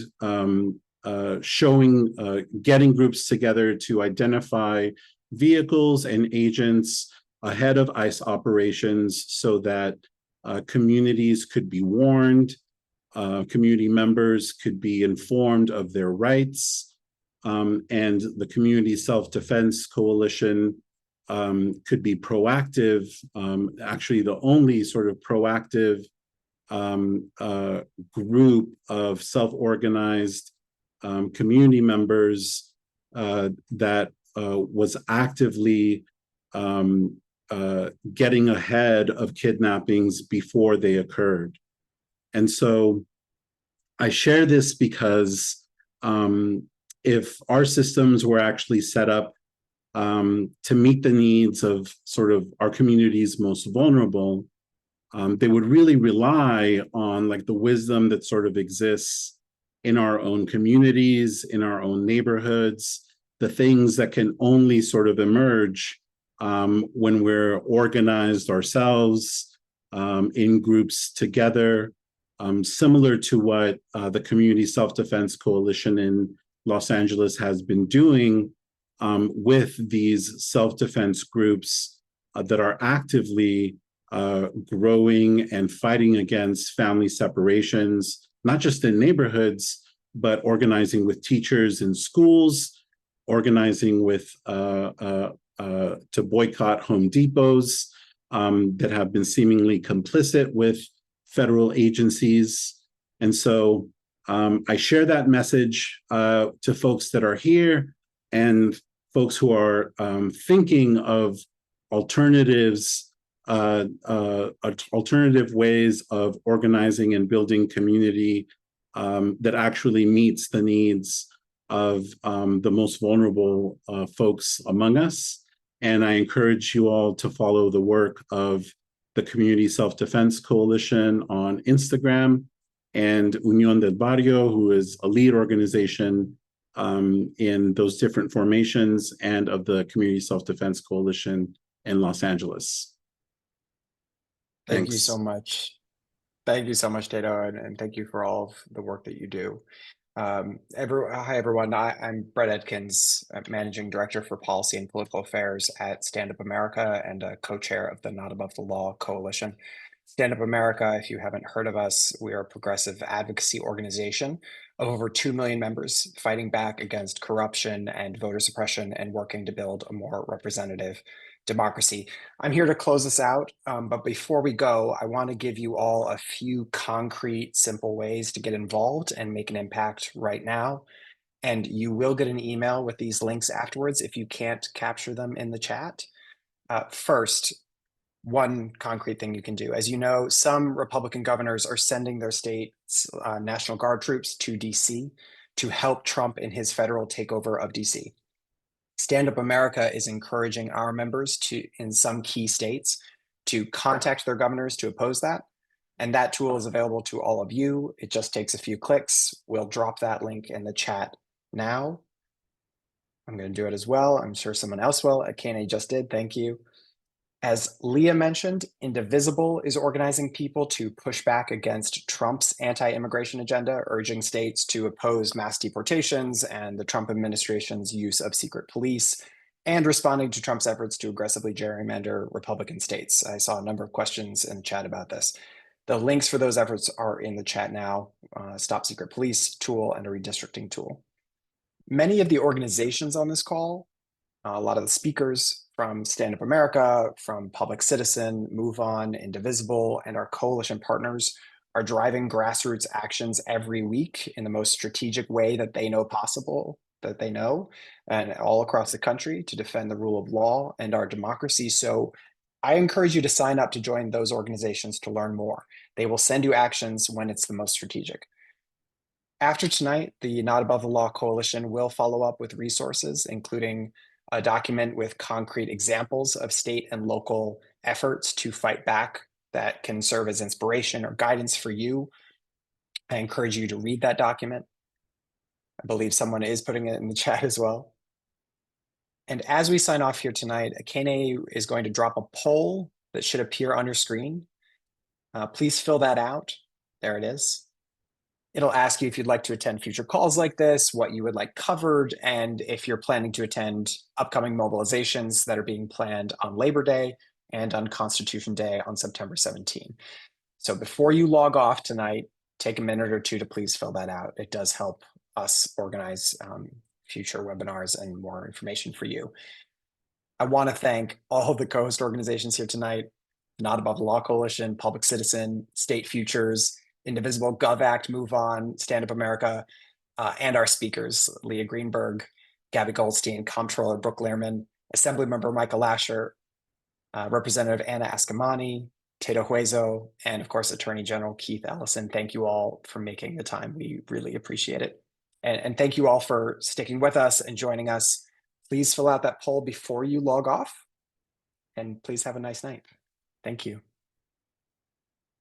getting groups together to identify vehicles and agents ahead of ICE operations so that communities could be warned, community members could be informed of their rights, and the Community Self-Defense Coalition could be proactive, actually the only sort of proactive group of self-organized community members that was actively getting ahead of kidnappings before they occurred. And so I share this because if our systems were actually set up to meet the needs of sort of our community's most vulnerable, they would really rely on like the wisdom that sort of exists in our own communities, in our own neighborhoods, the things that can only sort of emerge when we're organized ourselves in groups together, similar to what the Community Self-Defense Coalition in Los Angeles has been doing with these self-defense groups that are actively growing and fighting against family separations, not just in neighborhoods, but organizing with teachers in schools, organizing with to boycott Home Depots that have been seemingly complicit with federal agencies. And so I share that message to folks that are here and folks who are thinking of alternatives, alternative ways of organizing and building community that actually meets the needs of the most vulnerable folks among us. And I encourage you all to follow the work of the Community Self-Defense Coalition on Instagram and Unión del Barrio, who is a lead organization in those different formations, and of the Community Self-Defense Coalition in Los Angeles. Thank you so much. Thank you so much, Tato, and thank you for all of the work that you do. Hi, everyone. I'm Brett Edkins, Managing Director for Policy and Political Affairs at Stand Up America and a co-chair of the Not Above the Law Coalition. Stand Up America, if you haven't heard of us, we are a progressive advocacy organization of over 2 million members fighting back against corruption and voter suppression and working to build a more representative democracy. I'm here to close this out, but before we go, I want to give you all a few concrete, simple ways to get involved and make an impact right now. And you will get an email with these links afterwards if you can't capture them in the chat. First, one concrete thing you can do. As you know, some Republican governors are sending their state's National Guard troops to DC to help Trump in his federal takeover of DC. Stand Up America is encouraging our members to, in some key states, to contact their governors to oppose that. And that tool is available to all of you. It just takes a few clicks. We'll drop that link in the chat now. I'm going to do it as well. I'm sure someone else will. Akene just did. Thank you. As Leah mentioned, Indivisible is organizing people to push back against Trump's anti-immigration agenda, urging states to oppose mass deportations and the Trump administration's use of secret police, and responding to Trump's efforts to aggressively gerrymander Republican states. I saw a number of questions in the chat about this. The links for those efforts are in the chat now, Stop Secret Police tool and a redistricting tool. Many of the organizations on this call, a lot of the speakers from Stand Up America, from Public Citizen, Move On, Indivisible, and our coalition partners are driving grassroots actions every week in the most strategic way that they know possible, and all across the country to defend the rule of law and our democracy. So I encourage you to sign up to join those organizations to learn more. They will send you actions when it's the most strategic. After tonight, the Not Above the Law Coalition will follow up with resources, including a document with concrete examples of state and local efforts to fight back that can serve as inspiration or guidance for you. I encourage you to read that document. I believe someone is putting it in the chat as well. And as we sign off here tonight, Akene is going to drop a poll that should appear on your screen. Please fill that out. There it is. It'll ask you if you'd like to attend future calls like this, what you would like covered, and if you're planning to attend upcoming mobilizations that are being planned on Labor Day and on Constitution Day on September 17. So before you log off tonight, take a minute or two to please fill that out. It does help us organize future webinars and more information for you. I want to thank all the co-host organizations here tonight, Not Above the Law Coalition, Public Citizen, State Futures, Indivisible, GovAct, Move On, Stand Up America, and our speakers, Leah Greenberg, Gabby Goldstein, Comptroller Brooke Lehrman, Assemblymember Michael Lasher, Representative Anna Askamani, Tato Hueso, and of course, Attorney General Keith Ellison. Thank you all for making the time. We really appreciate it. And thank you all for sticking with us and joining us. Please fill out that poll before you log off, and please have a nice night. Thank you.